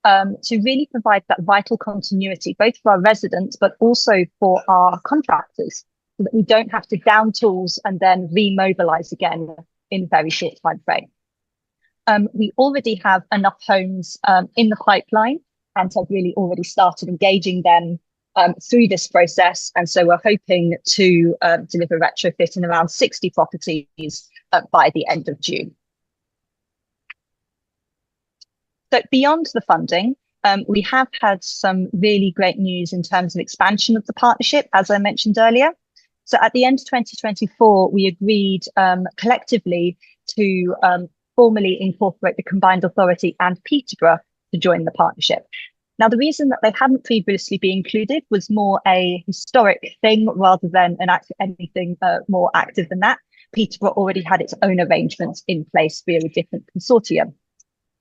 to really provide that vital continuity, both for our residents, but also for our contractors, so that we don't have to down tools and then remobilize again in a very short time frame. We already have enough homes in the pipeline and have really already started engaging them through this process. And so we're hoping to deliver retrofit in around 60 properties by the end of June. So beyond the funding, we have had some really great news in terms of expansion of the partnership, as I mentioned earlier. So at the end of 2024, we agreed collectively to formally incorporate the Combined Authority and Peterborough to join the partnership. Now, the reason that they hadn't previously been included was more a historic thing rather than anything more active than that. Peterborough already had its own arrangements in place via a different consortium.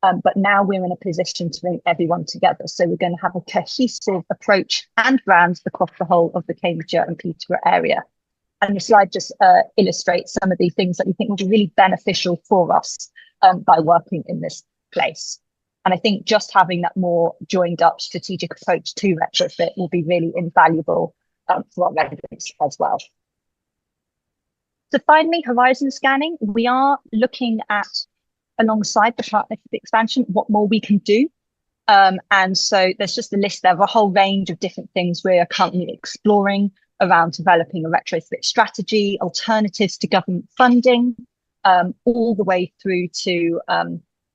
But now we're in a position to bring everyone together. So we're going to have a cohesive approach and brand across the whole of the Cambridgeshire and Peterborough area. And the slide just illustrates some of the things that we think will be really beneficial for us by working in this place. And I think just having that more joined up strategic approach to retrofit will be really invaluable for our residents as well. So finally, horizon scanning, we are looking at, alongside the partnership expansion, what more we can do. And so there's just a list there of a whole range of different things we are currently exploring around developing a retrofit strategy, alternatives to government funding, all the way through to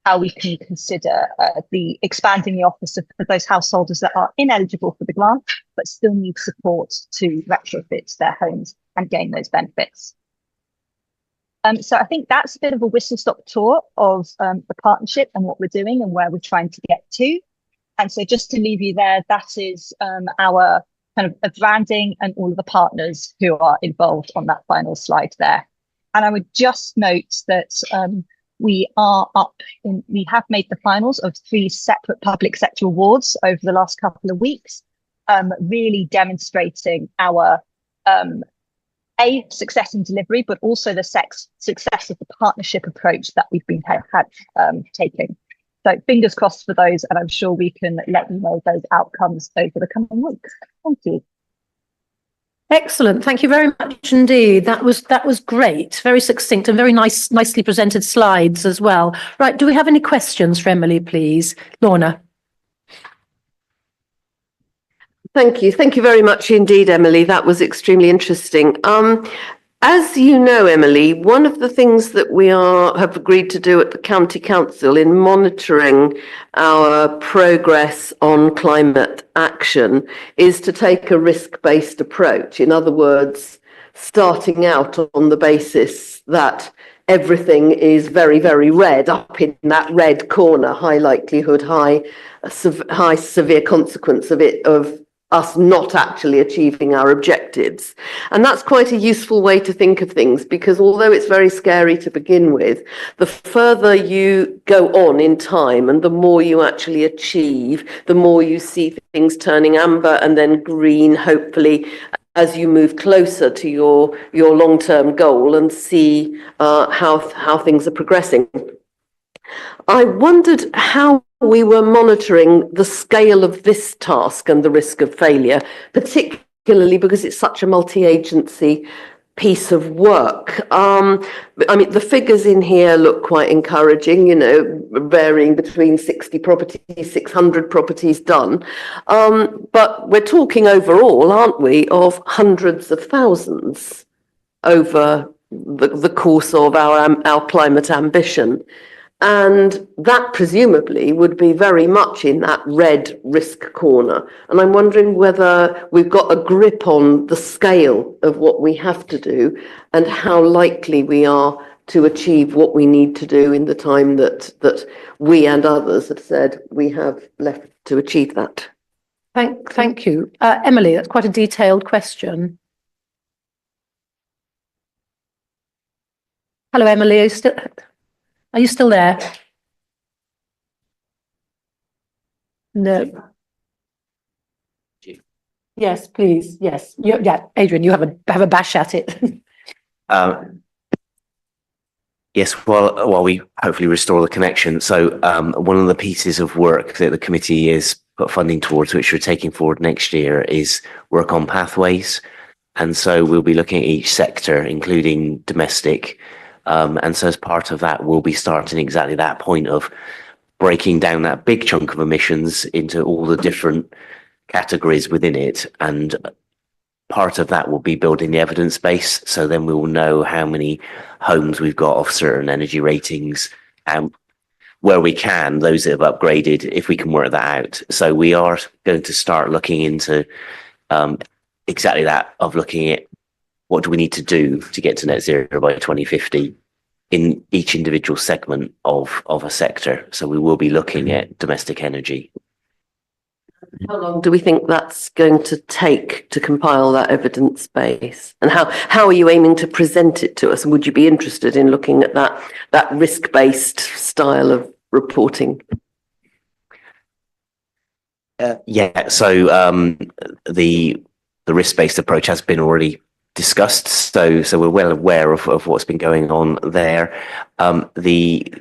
how we can consider expanding the offer for those householders that are ineligible for the grant, but still need support to retrofit their homes and gain those benefits. So I think that's a bit of a whistle-stop tour of the partnership and what we're doing and where we're trying to get to. And so just to leave you there, that is our kind of branding and all of the partners who are involved on that final slide there. And I would just note that we have made the finals of 3 separate public sector awards over the last couple of weeks, really demonstrating our success in delivery, but also the success of the partnership approach that we've been taking. So fingers crossed for those, and I'm sure we can let you know those outcomes over the coming weeks. Thank you. Excellent. Thank you very much indeed. That was great. Very succinct and very nicely presented slides as well. Right. Do we have any questions for Emily, please? Lorna. Thank you. Thank you very much indeed, Emily. That was extremely interesting. As you know, Emily, one of the things that we have agreed to do at the County Council in monitoring our progress on climate action is to take a risk-based approach. In other words, starting out on the basis that everything is very, very red, up in that red corner, high likelihood, high severe consequence of us not actually achieving our objectives. And that's quite a useful way to think of things, because although it's very scary to begin with, the further you go on in time and the more you actually achieve, the more you see things turning amber and then green, hopefully, as you move closer to your long-term goal and see how things are progressing. I wondered how we were monitoring the scale of this task and the risk of failure, particularly because it's such a multi-agency piece of work. I mean, the figures in here look quite encouraging, you know, varying between 60 properties, 600 properties done. But we're talking overall, aren't we, of hundreds of thousands over the course of our climate ambition. And that presumably would be very much in that red risk corner. And I'm wondering whether we've got a grip on the scale of what we have to do and how likely we are to achieve what we need to do in the time that we and others have said we have left to achieve that. Thank you. Emily, that's quite a detailed question. Hello, Emily. Are you still there? No. Yes, please. Yes. Yeah, Adrian, you have a bash at it. Yes, well, while we hopefully restore the connection. So one of the pieces of work that the committee is put funding towards, which we're taking forward next year, is work on pathways. And so we'll be looking at each sector, including domestic. And so as part of that, we'll be starting exactly that point of breaking down that big chunk of emissions into all the different categories within it. And part of that will be building the evidence base. So then we will know how many homes we've got of certain energy ratings, and where we can, those that have upgraded, if we can work that out. So we are going to start looking into exactly that, of looking at what do we need to do to get to net zero by 2050 in each individual segment of a sector. So we will be looking at domestic energy. How long do we think that's going to take to compile that evidence base? And how are you aiming to present it to us? And would you be interested in looking at that risk-based style of reporting? Yeah, so the risk-based approach has been already discussed, so we're well aware of what's been going on there. The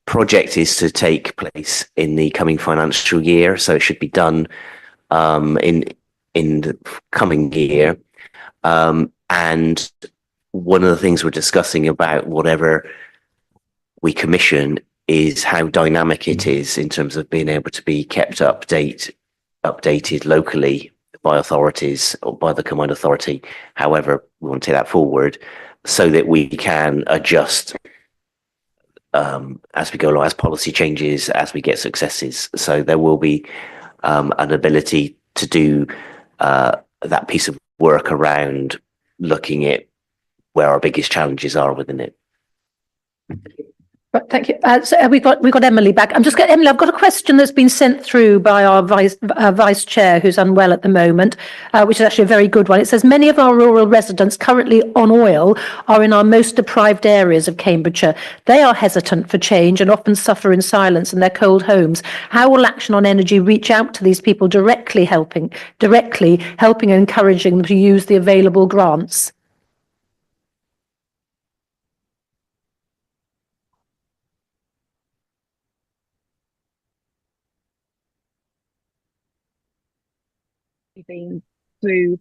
project is to take place in the coming financial year, so it should be done in the coming year. And one of the things we're discussing about whatever we commission is how dynamic it is in terms of being able to be kept updated locally by authorities or by the Combined Authority. However, we want to take that forward so that we can adjust as we go along, as policy changes, as we get successes. So there will be an ability to do that piece of work around looking at where our biggest challenges are within it. Right, thank you. So we've got Emily back. Emily, I've got a question that's been sent through by our vice chair, who's unwell at the moment, which is actually a very good one. It says, many of our rural residents currently on oil are in our most deprived areas of Cambridgeshire. They are hesitant for change and often suffer in silence in their cold homes. How will Action on Energy reach out to these people directly helping and encouraging them to use the available grants? Been through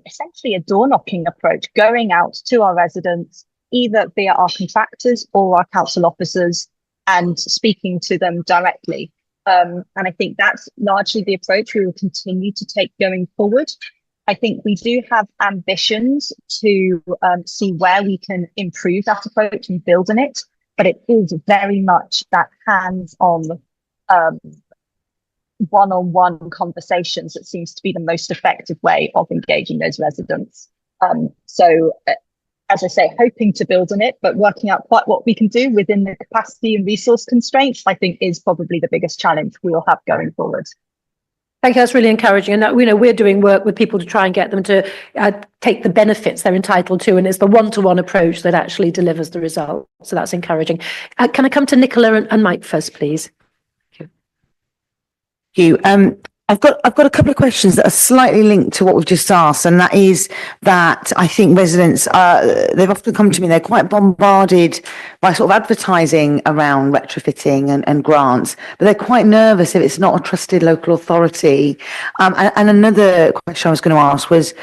essentially a door knocking approach, going out to our residents, either via our contractors or our council officers, and speaking to them directly. And I think that's largely the approach we will continue to take going forward. I think we do have ambitions to see where we can improve that approach and build on it, but it is very much that hands-on one-on-one conversations that seems to be the most effective way of engaging those residents. As I say, hoping to build on it, but working out quite what we can do within the capacity and resource constraints, I think, is probably the biggest challenge we'll have going forward. Thank you. That's really encouraging. And we're doing work with people to try and get them to take the benefits they're entitled to, and it's the one-to-one approach that actually delivers the result. So that's encouraging. Can I come to Nicola and Mike first, please? You. I've got a couple of questions that are slightly linked to what we've just asked, and that is that I think residents they've often come to me, they're quite bombarded by sort of advertising around retrofitting and grants, but they're quite nervous if it's not a trusted local authority. And another question I was going to ask was,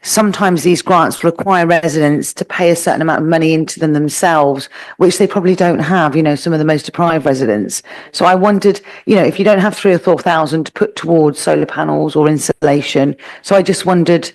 sometimes these grants require residents to pay a certain amount of money into them themselves, which they probably don't have, some of the most deprived residents. So I wondered, if you don't have 3,000 or 4,000 to put towards solar panels or insulation. So I just wondered,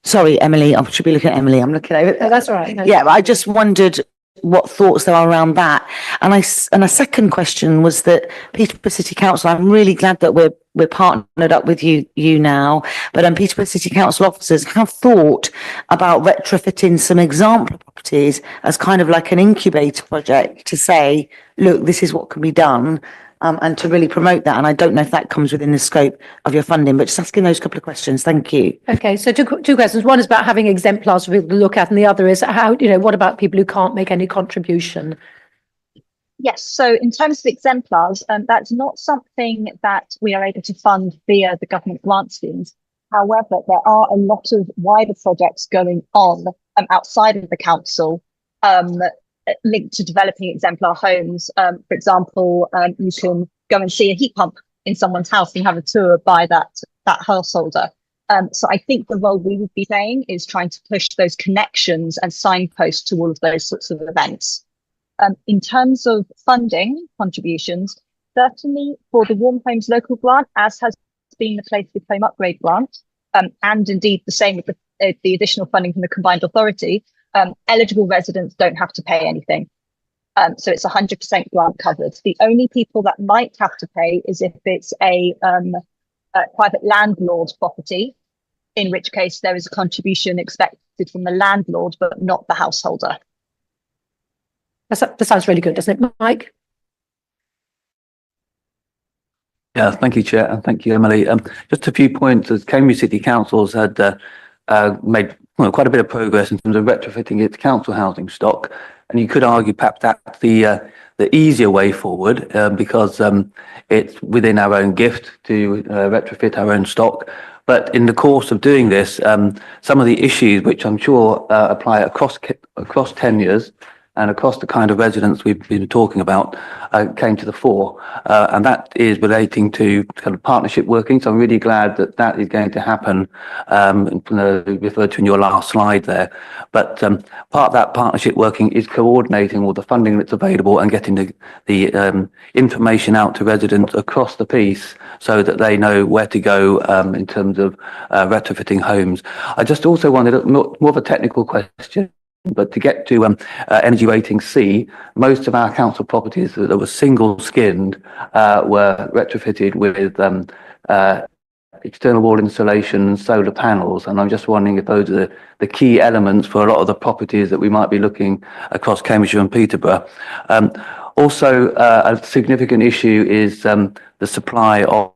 sorry, Emily, I should be looking at Emily. I'm looking over. Oh, that's all right. No. Yeah, I just wondered what thoughts there are around that. And a second question was that Peterborough City Council, I'm really glad that we're partnered up with you now, but Peterborough City Council officers have thought about retrofitting some example properties as kind of like an incubator project to say, look, this is what can be done, and to really promote that. And I don't know if that comes within the scope of your funding, but just asking those couple of questions. Thank you. Okay, so two questions. One is about having exemplars for people to look at, and the other is what about people who can't make any contribution? Yes, so in terms of exemplars, that's not something that we are able to fund via the government grant schemes. However, there are a lot of wider projects going on outside of the council, linked to developing exemplar homes. For example, you can go and see a heat pump in someone's house and have a tour by that householder. So I think the role we would be playing is trying to push those connections and signposts to all of those sorts of events. In terms of funding contributions, certainly for the Warm Homes Local Grant, as has been the case with Home Upgrade Grant, and indeed the same with the additional funding from the Combined Authority, eligible residents don't have to pay anything. So it's 100% grant covered. The only people that might have to pay is if it's a private landlord property, in which case there is a contribution expected from the landlord, but not the householder. That sounds really good, doesn't it, Mike? Yeah, thank you, Chair, and thank you, Emily. Just a few points. As Cambridge City Council's had made quite a bit of progress in terms of retrofitting its council housing stock, and you could argue perhaps that's the easier way forward because it's within our own gift to retrofit our own stock. But in the course of doing this, some of the issues which I'm sure apply across tenures and across the kind of residents we've been talking about came to the fore. And that is relating to kind of partnership working. So I'm really glad that that is going to happen, referred to in your last slide there. But part of that partnership working is coordinating all the funding that's available and getting the information out to residents across the piece so that they know where to go in terms of retrofitting homes. I just also wanted more of a technical question. But to get to energy rating C, most of our council properties that were single skinned were retrofitted with external wall insulation and solar panels. And I'm just wondering if those are the key elements for a lot of the properties that we might be looking across Cambridgeshire and Peterborough. Also, a significant issue is the supply of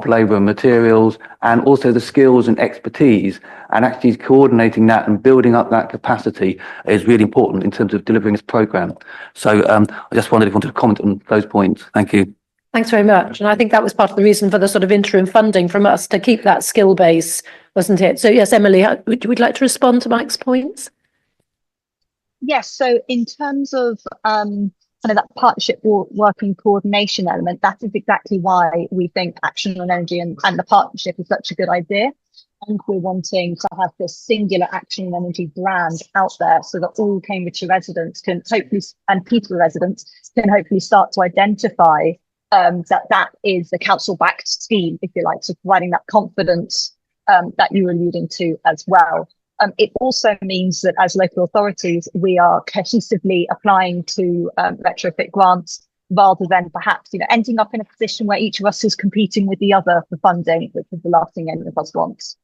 labour and materials, and also the skills and expertise, and actually coordinating that and building up that capacity is really important in terms of delivering this programme. So I just wondered if you wanted to comment on those points. Thank you. Thanks very much. And I think that was part of the reason for the sort of interim funding from us to keep that skill base, wasn't it? So yes, Emily, would you like to respond to Mike's points? Yes, so in terms of kind of that partnership working coordination element, that is exactly why we think Action on Energy and the partnership is such a good idea. And we're wanting to have this singular Action on Energy brand out there so that all Cambridgeshire residents can hopefully, and Peterborough residents can hopefully start to identify that is the council-backed scheme, if you like, so providing that confidence that you were alluding to as well. It also means that as local authorities, we are cohesively applying to retrofit grants rather than perhaps, ending up in a position where each of us is competing with the other for funding, which is the last thing any of us wants.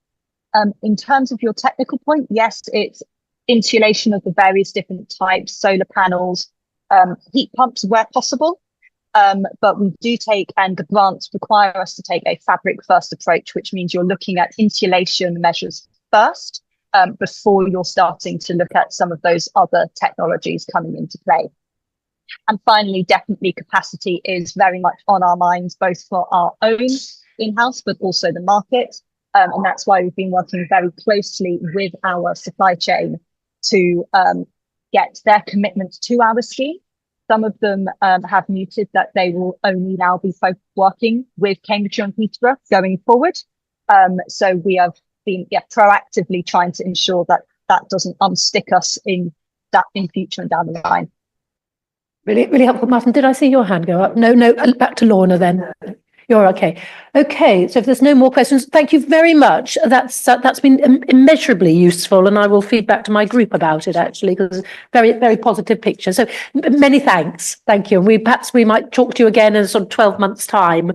In terms of your technical point, yes, it's insulation of the various different types, solar panels, heat pumps where possible. But we do take, and the grants require us to take a fabric first approach, which means you're looking at insulation measures first. Before you're starting to look at some of those other technologies coming into play. And finally, definitely capacity is very much on our minds, both for our own in-house, but also the market. And that's why we've been working very closely with our supply chain to get their commitment to our scheme. Some of them have muted that they will only now be working with Cambridgeshire and Peterborough going forward. So we have been proactively trying to ensure that that doesn't unstick us in future and down the line. Really, really helpful, Martin. Did I see your hand go up? No, back to Lorna then. You're okay. Okay, so if there's no more questions, thank you very much. That's been immeasurably useful, and I will feed back to my group about it actually, because very, very positive picture. So many thanks. Thank you. And perhaps we might talk to you again in sort of 12 months' time.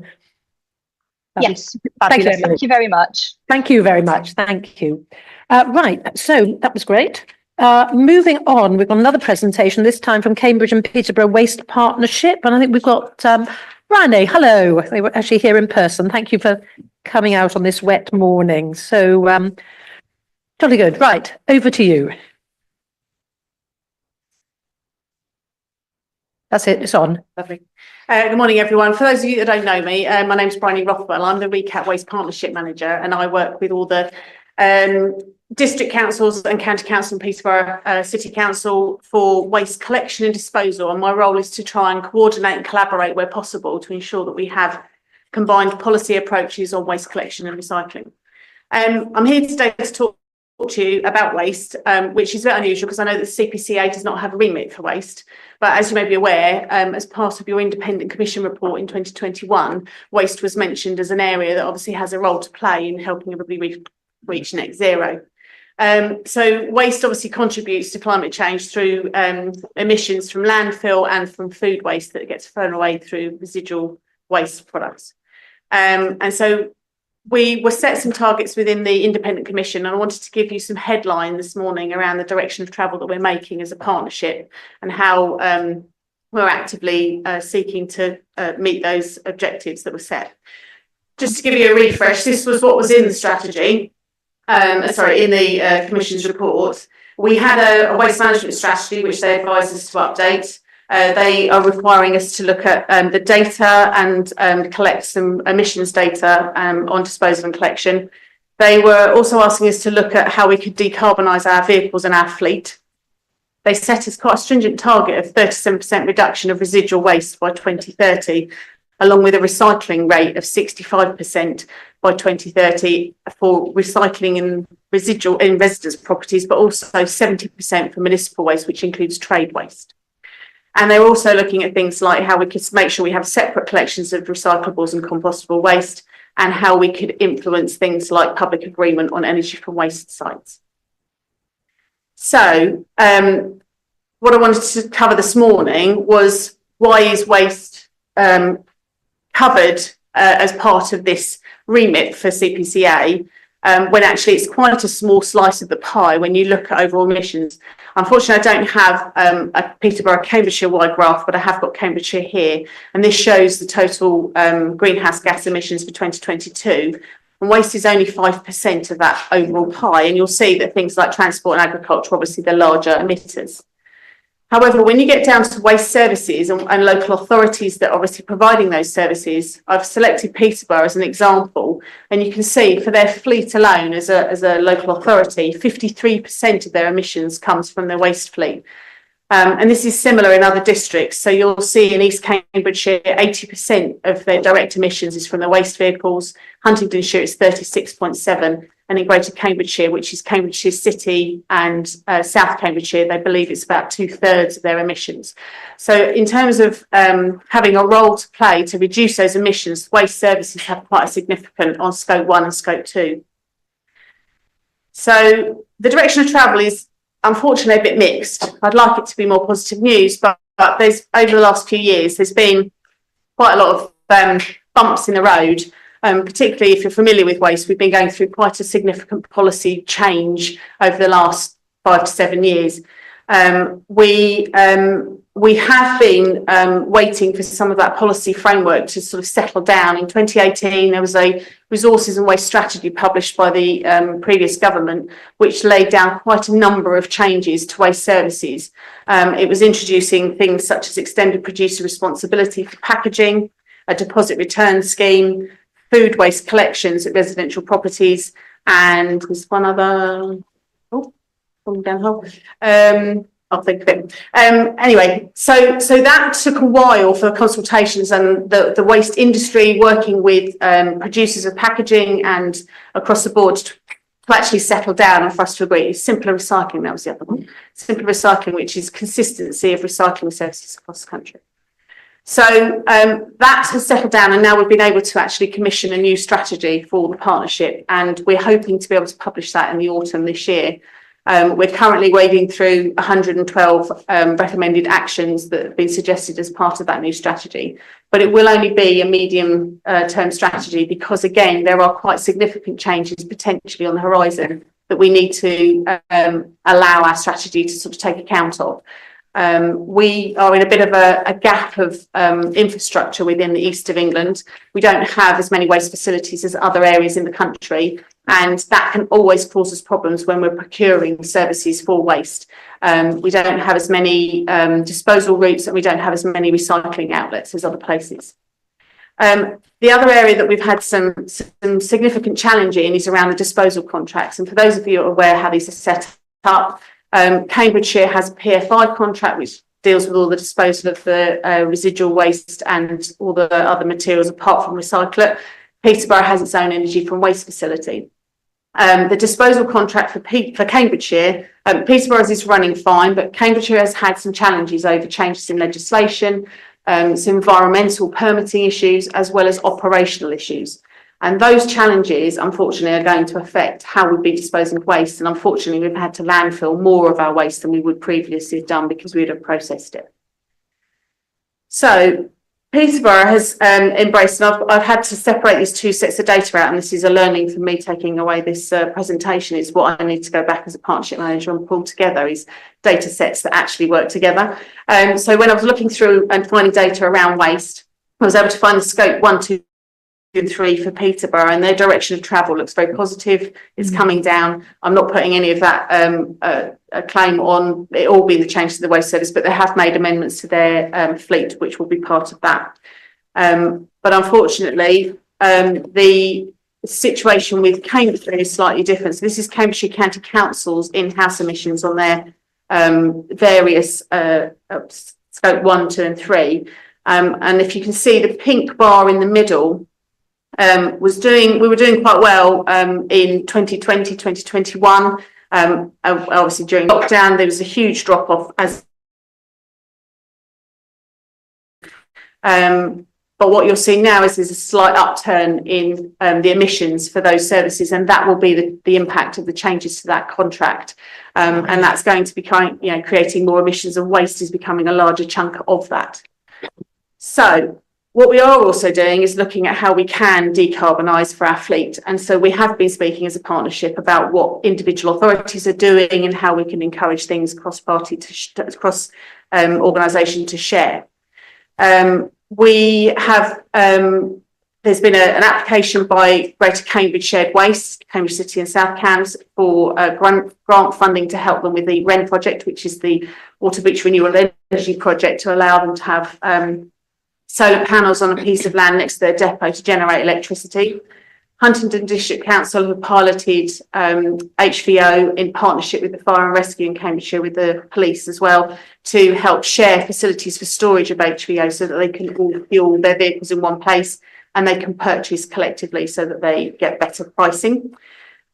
Yes, fabulous. Thank you very much. Thank you very much. Thank you. Right, so that was great. Moving on, we've got another presentation, this time from Cambridge and Peterborough Waste Partnership. And I think we've got Rane. Hello. They were actually here in person. Thank you for coming out on this wet morning. So jolly good. Right, over to you. That's it, it's on. Lovely. Good morning, everyone. For those of you that don't know me, my name's Bryony Rothwell. I'm the ReCap Waste Partnership Manager, and I work with all the district councils and county council and Peterborough City Council for waste collection and disposal, and my role is to try and coordinate and collaborate where possible to ensure that we have combined policy approaches on waste collection and recycling. I'm here today to talk to you about waste, which is very unusual because I know that CPCA does not have a remit for waste. But as you may be aware, as part of your independent commission report in 2021, waste was mentioned as an area that obviously has a role to play in helping everybody reach net zero. So waste obviously contributes to climate change through emissions from landfill and from food waste that gets thrown away through residual waste products. And so we were set some targets within the independent commission, and I wanted to give you some headline this morning around the direction of travel that we're making as a partnership and how we're actively seeking to meet those objectives that were set. Just to give you a refresh, this was what was in the strategy, in the Commission's report. We had a waste management strategy which they advised us to update. They are requiring us to look at the data and collect some emissions data on disposal and collection. They were also asking us to look at how we could decarbonise our vehicles and our fleet. They set us quite a stringent target of 37% reduction of residual waste by 2030, along with a recycling rate of 65% by 2030 for recycling in residual in residence properties, but also 70% for municipal waste, which includes trade waste. And they're also looking at things like how we could make sure we have separate collections of recyclables and compostable waste, and how we could influence things like public agreement on energy from waste sites. So what I wanted to cover this morning was, why is waste covered as part of this remit for CPCA, when actually it's quite a small slice of the pie when you look at overall emissions. Unfortunately, I don't have a Peterborough Cambridgeshire wide graph, but I have got Cambridgeshire here, and this shows the total greenhouse gas emissions for 2022. And waste is only 5% of that overall pie, and you'll see that things like transport and agriculture are obviously the larger emitters. However, when you get down to waste services and local authorities that are obviously providing those services, I've selected Peterborough as an example, and you can see for their fleet alone as a local authority, 53% of their emissions comes from their waste fleet. And this is similar in other districts. So you'll see in East Cambridgeshire, 80% of their direct emissions is from their waste vehicles. Huntingdonshire is 36.7%. And in Greater Cambridgeshire, which is Cambridgeshire City and South Cambridgeshire, they believe it's about 2/3 of their emissions. So in terms of having a role to play to reduce those emissions, waste services have quite a significant on scope 1 and scope 2. So the direction of travel is unfortunately a bit mixed. I'd like it to be more positive news, but there's, over the last few years, there's been quite a lot of bumps in the road. Particularly if you're familiar with waste, we've been going through quite a significant policy change over the last 5 to 7 years. We have been waiting for some of that policy framework to sort of settle down. In 2018, there was a resources and waste strategy published by the previous government, which laid down quite a number of changes to waste services. It was introducing things such as extended producer responsibility for packaging, a deposit return scheme, food waste collections at residential properties, and there's one other, I'll think of it. Anyway, so that took a while for consultations and the waste industry working with producers of packaging and across the board to actually settle down and for us to agree. Simpler recycling, that was the other one. Simpler recycling, which is consistency of recycling services across the country. So that has settled down, and now we've been able to actually commission a new strategy for the partnership, and we're hoping to be able to publish that in the autumn this year. We're currently wading through 112 recommended actions that have been suggested as part of that new strategy, but it will only be a medium term strategy because, again, there are quite significant changes potentially on the horizon that we need to allow our strategy to sort of take account of. We are in a bit of a gap of infrastructure within the east of England. We don't have as many waste facilities as other areas in the country, and that can always cause us problems when we're procuring services for waste. We don't have as many disposal routes, and we don't have as many recycling outlets as other places. The other area that we've had some significant challenge in is around the disposal contracts. And for those of you who are aware how these are set up, Cambridgeshire has a PFI contract which deals with all the disposal of the residual waste and all the other materials apart from recyclate. Peterborough has its own energy from waste facility. The disposal contract for Cambridgeshire, Peterborough's is running fine, but Cambridgeshire has had some challenges over changes in legislation, some environmental permitting issues, as well as operational issues. And those challenges, unfortunately, are going to affect how we'd be disposing of waste. And unfortunately, we've had to landfill more of our waste than we would previously have done because we'd have processed it. So Peterborough has embraced, and I've had to separate these two sets of data out, and this is a learning for me taking away this presentation. It's what I need to go back as a partnership manager and pull together is data sets that actually work together. So when I was looking through and finding data around waste, I was able to find the scope 1, 2, and 3 for Peterborough, and their direction of travel looks very positive. It's coming down. I'm not putting any of that a claim on it all being the change to the waste service, but they have made amendments to their fleet, which will be part of that. But unfortunately, the situation with Cambridgeshire is slightly different. So this is Cambridgeshire County Council's in-house emissions on their various scope 1, 2, and 3. And if you can see the pink bar in the middle, we were doing quite well in 2020, 2021. Obviously during lockdown, there was a huge drop off but what you're seeing now is there's a slight upturn in the emissions for those services, and that will be the impact of the changes to that contract. And that's going to be creating more emissions, and waste is becoming a larger chunk of that. So what we are also doing is looking at how we can decarbonise for our fleet. And so we have been speaking as a partnership about what individual authorities are doing and how we can encourage things cross-party cross organisation to share. We have, there's been an application by Greater Cambridge Shared Waste, Cambridge City and South Cambs, for grant funding to help them with the WREN project, which is the Water Beach Renewable Energy project, to allow them to have solar panels on a piece of land next to their depot to generate electricity. Huntingdon District Council have piloted HVO in partnership with the Fire and Rescue in Cambridgeshire, with the police as well, to help share facilities for storage of HVO so that they can all fuel their vehicles in one place and they can purchase collectively so that they get better pricing.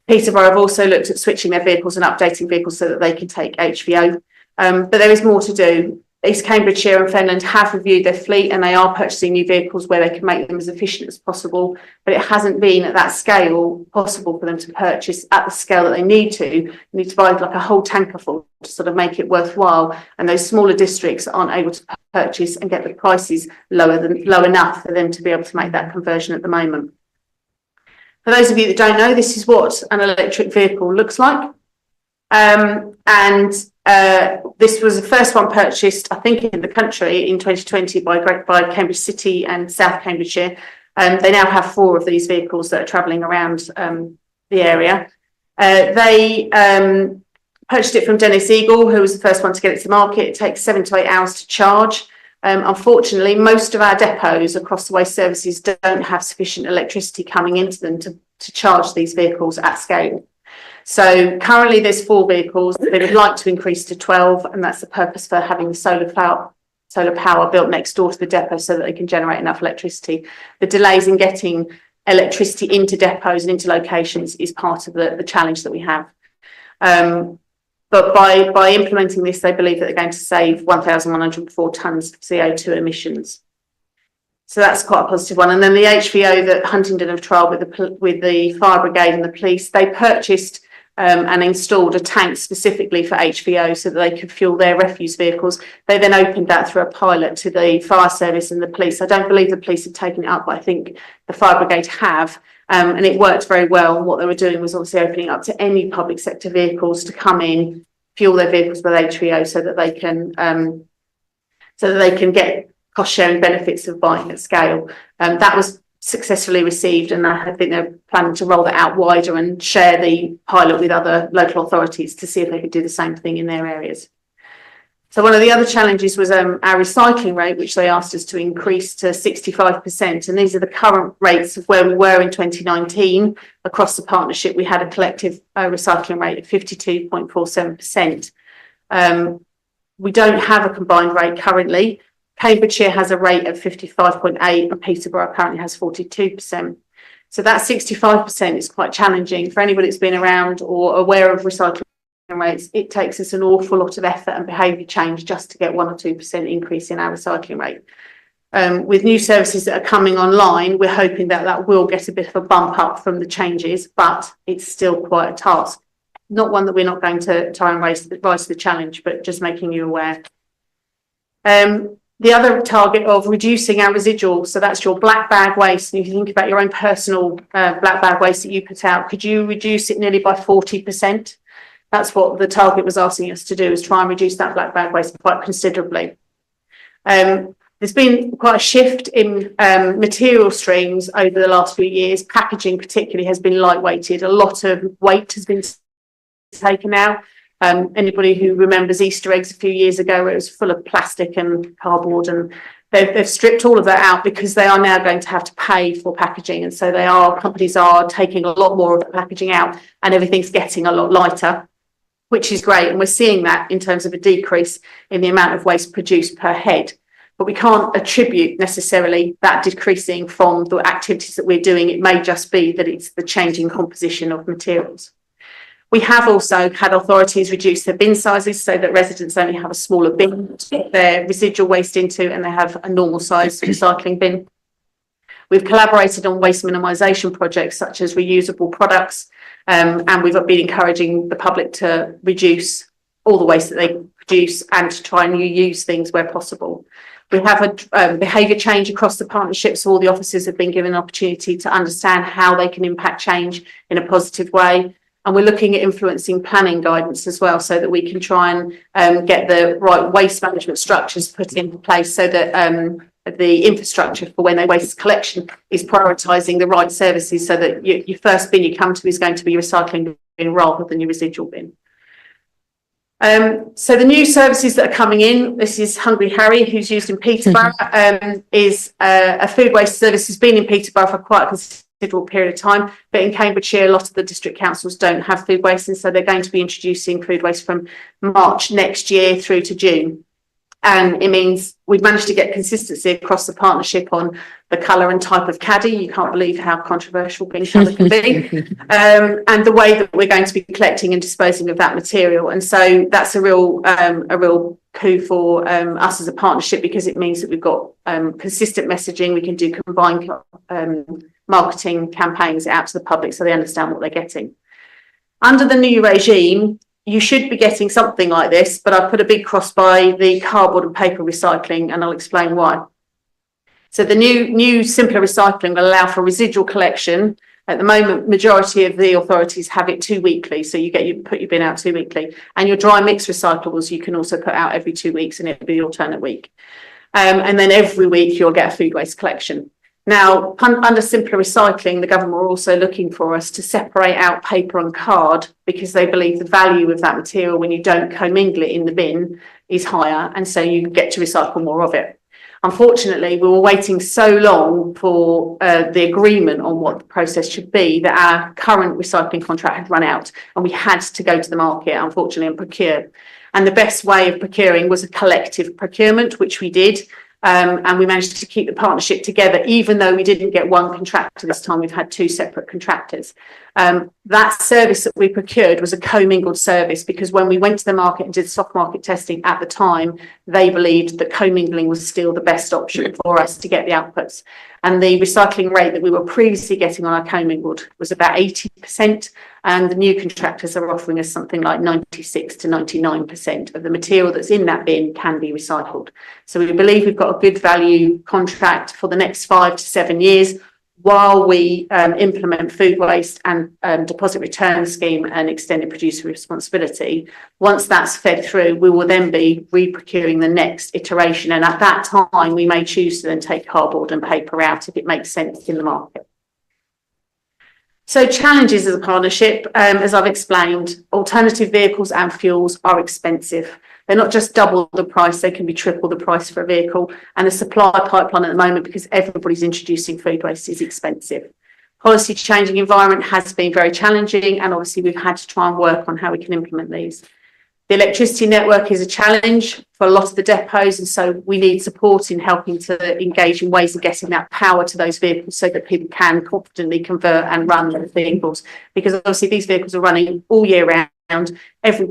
Peterborough have also looked at switching their vehicles and updating vehicles so that they can take HVO. But there is more to do. East Cambridgeshire and Fenland have reviewed their fleet, and they are purchasing new vehicles where they can make them as efficient as possible, but it hasn't been at that scale possible for them to purchase at the scale that they need to. You need to buy like a whole tanker full to sort of make it worthwhile, and those smaller districts aren't able to purchase and get the prices low enough for them to be able to make that conversion at the moment. For those of you that don't know, this is what an electric vehicle looks like. This was the first one purchased, I think, in the country in 2020 by Cambridge City and South Cambridgeshire. They now have 4 of these vehicles that are travelling around the area. They purchased it from Dennis Eagle, who was the first one to get it to market. It takes 7 to 8 hours to charge. Unfortunately, most of our depots across the waste services don't have sufficient electricity coming into them to charge these vehicles at scale. So currently there's 4 vehicles. They would like to increase to 12, and that's the purpose for having the solar power built next door to the depot so that they can generate enough electricity. The delays in getting electricity into depots and into locations is part of the challenge that we have. But by implementing this, they believe that they're going to save 1,104 tonnes of CO2 emissions. So that's quite a positive one. And then the HVO that Huntingdon have trialled with the fire brigade and the police, they purchased and installed a tank specifically for HVO so that they could fuel their refuse vehicles. They then opened that through a pilot to the fire service and the police. I don't believe the police have taken it up, but I think the fire brigade have. And it worked very well. What they were doing was obviously opening up to any public sector vehicles to come in, fuel their vehicles with HVO so that they can get cost sharing benefits of buying at scale. That was successfully received, and I think they're planning to roll that out wider and share the pilot with other local authorities to see if they could do the same thing in their areas. So one of the other challenges was our recycling rate, which they asked us to increase to 65%. And these are the current rates of where we were in 2019. Across the partnership, we had a collective recycling rate of 52.47%. We don't have a combined rate currently. Cambridgeshire has a rate of 55.8 and Peterborough currently has 42%. So that 65% is quite challenging for anybody that's been around or aware of recycling rates. It takes us an awful lot of effort and behaviour change just to get 1 or 2% increase in our recycling rate. With new services that are coming online, we're hoping that that will get a bit of a bump up from the changes, but it's still quite a task. Not one that we're not going to try and rise to the challenge, but just making you aware. The other target of reducing our residual, so that's your black bag waste. And if you think about your own personal black bag waste that you put out, could you reduce it nearly by 40%? That's what the target was asking us to do, is try and reduce that black bag waste quite considerably. There's been quite a shift in material streams over the last few years. Packaging particularly has been lightweighted. A lot of weight has been taken out. Anybody who remembers Easter eggs a few years ago where it was full of plastic and cardboard, and they've stripped all of that out because they are now going to have to pay for packaging, and so companies are taking a lot more of the packaging out and everything's getting a lot lighter, which is great, and we're seeing that in terms of a decrease in the amount of waste produced per head. But we can't attribute necessarily that decreasing from the activities that we're doing. It may just be that it's the changing composition of materials. We have also had authorities reduce their bin sizes so that residents only have a smaller bin to put their residual waste into, and they have a normal size recycling bin. We've collaborated on waste minimisation projects such as reusable products, and we've been encouraging the public to reduce all the waste that they produce and to try and reuse things where possible. We have a behaviour change across the partnership, so all the officers have been given an opportunity to understand how they can impact change in a positive way. And we're looking at influencing planning guidance as well, so that we can try and get the right waste management structures put into place, so that the infrastructure for when they waste collection is prioritising the right services, so that your first bin you come to is going to be your recycling bin rather than your residual bin. So the new services that are coming in, this is Hungry Harry, who's used in Peterborough, is a food waste service, has been in Peterborough for quite a considerable period of time, but in Cambridgeshire a lot of the district councils don't have food waste, and so they're going to be introducing food waste from March next year through to June. And it means we've managed to get consistency across the partnership on the colour and type of caddy. You can't believe how controversial bin colour can be, and the way that we're going to be collecting and disposing of that material. And so that's a real coup for us as a partnership, because it means that we've got consistent messaging. We can do combined marketing campaigns out to the public so they understand what they're getting. Under the new regime, you should be getting something like this, but I've put a big cross by the cardboard and paper recycling, and I'll explain why. So the new simpler recycling will allow for residual collection. At the moment, majority of the authorities have it 2 weekly, so you put your bin out 2 weekly, and your dry mix recyclables you can also put out every 2 weeks, and it'll be the alternate week. And then every week you'll get a food waste collection. Now, under simpler recycling, the government are also looking for us to separate out paper and card, because they believe the value of that material when you don't commingle it in the bin is higher, and so you get to recycle more of it. Unfortunately, we were waiting so long for the agreement on what the process should be that our current recycling contract had run out, and we had to go to the market, unfortunately, and procure. And the best way of procuring was a collective procurement, which we did. And we managed to keep the partnership together, even though we didn't get one contractor this time. We've had 2 separate contractors. That service that we procured was a commingled service, because when we went to the market and did soft market testing at the time, they believed that commingling was still the best option for us to get the outputs. And the recycling rate that we were previously getting on our commingled was about 80%, and the new contractors are offering us something like 96 to 99% of the material that's in that bin can be recycled. So we believe we've got a good value contract for the next 5 to 7 years, while we implement food waste and deposit return scheme and extended producer responsibility. Once that's fed through, we will then be re-procuring the next iteration, and at that time we may choose to then take cardboard and paper out if it makes sense in the market. So challenges as a partnership, as I've explained, alternative vehicles and fuels are expensive. They're not just double the price, they can be triple the price for a vehicle. And the supply pipeline at the moment, because everybody's introducing food waste, is expensive. Policy changing environment has been very challenging, and obviously we've had to try and work on how we can implement these. The electricity network is a challenge for a lot of the depots, and so we need support in helping to engage in ways of getting that power to those vehicles so that people can confidently convert and run those vehicles. Because obviously these vehicles are running all year round,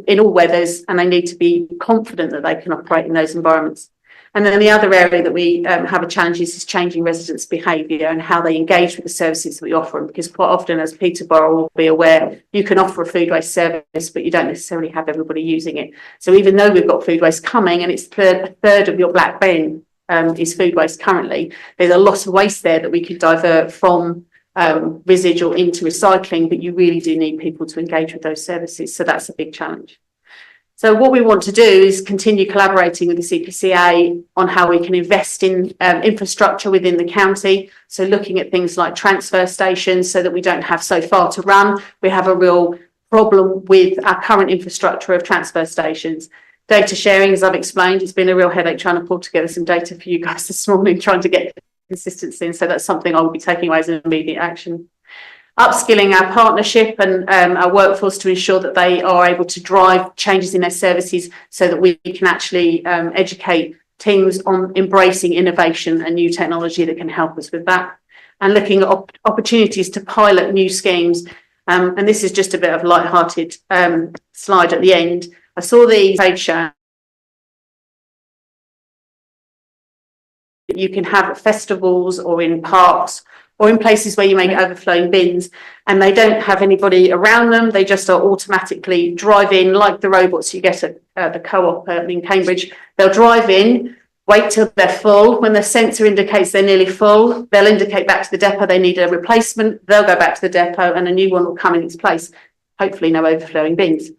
in all weathers, and they need to be confident that they can operate in those environments. And then the other area that we have a challenge is changing residents' behaviour and how they engage with the services that we offer. Because quite often, as Peterborough will be aware, you can offer a food waste service, but you don't necessarily have everybody using it. So even though we've got food waste coming, and it's a third of your black bin is food waste currently, there's a lot of waste there that we could divert from residual into recycling, but you really do need people to engage with those services. So that's a big challenge. So what we want to do is continue collaborating with the CPCA on how we can invest in infrastructure within the county. So looking at things like transfer stations so that we don't have so far to run. We have a real problem with our current infrastructure of transfer stations. Data sharing, as I've explained, it's been a real headache trying to pull together some data for you guys this morning, trying to get consistency. And so that's something I will be taking away as an immediate action. Upskilling our partnership and our workforce to ensure that they are able to drive changes in their services so that we can actually educate teams on embracing innovation and new technology that can help us with that. And looking at opportunities to pilot new schemes. And this is just a bit of a light-hearted slide at the end. I saw the trade show. You can have festivals or in parks or in places where you make overflowing bins and they don't have anybody around them. They just are automatically drive in like the robots you get at the Co-op in Cambridge. They'll drive in, wait till they're full. When the sensor indicates they're nearly full, they'll indicate back to the depot they need a replacement. They'll go back to the depot and a new one will come in its place. Hopefully no overflowing bins.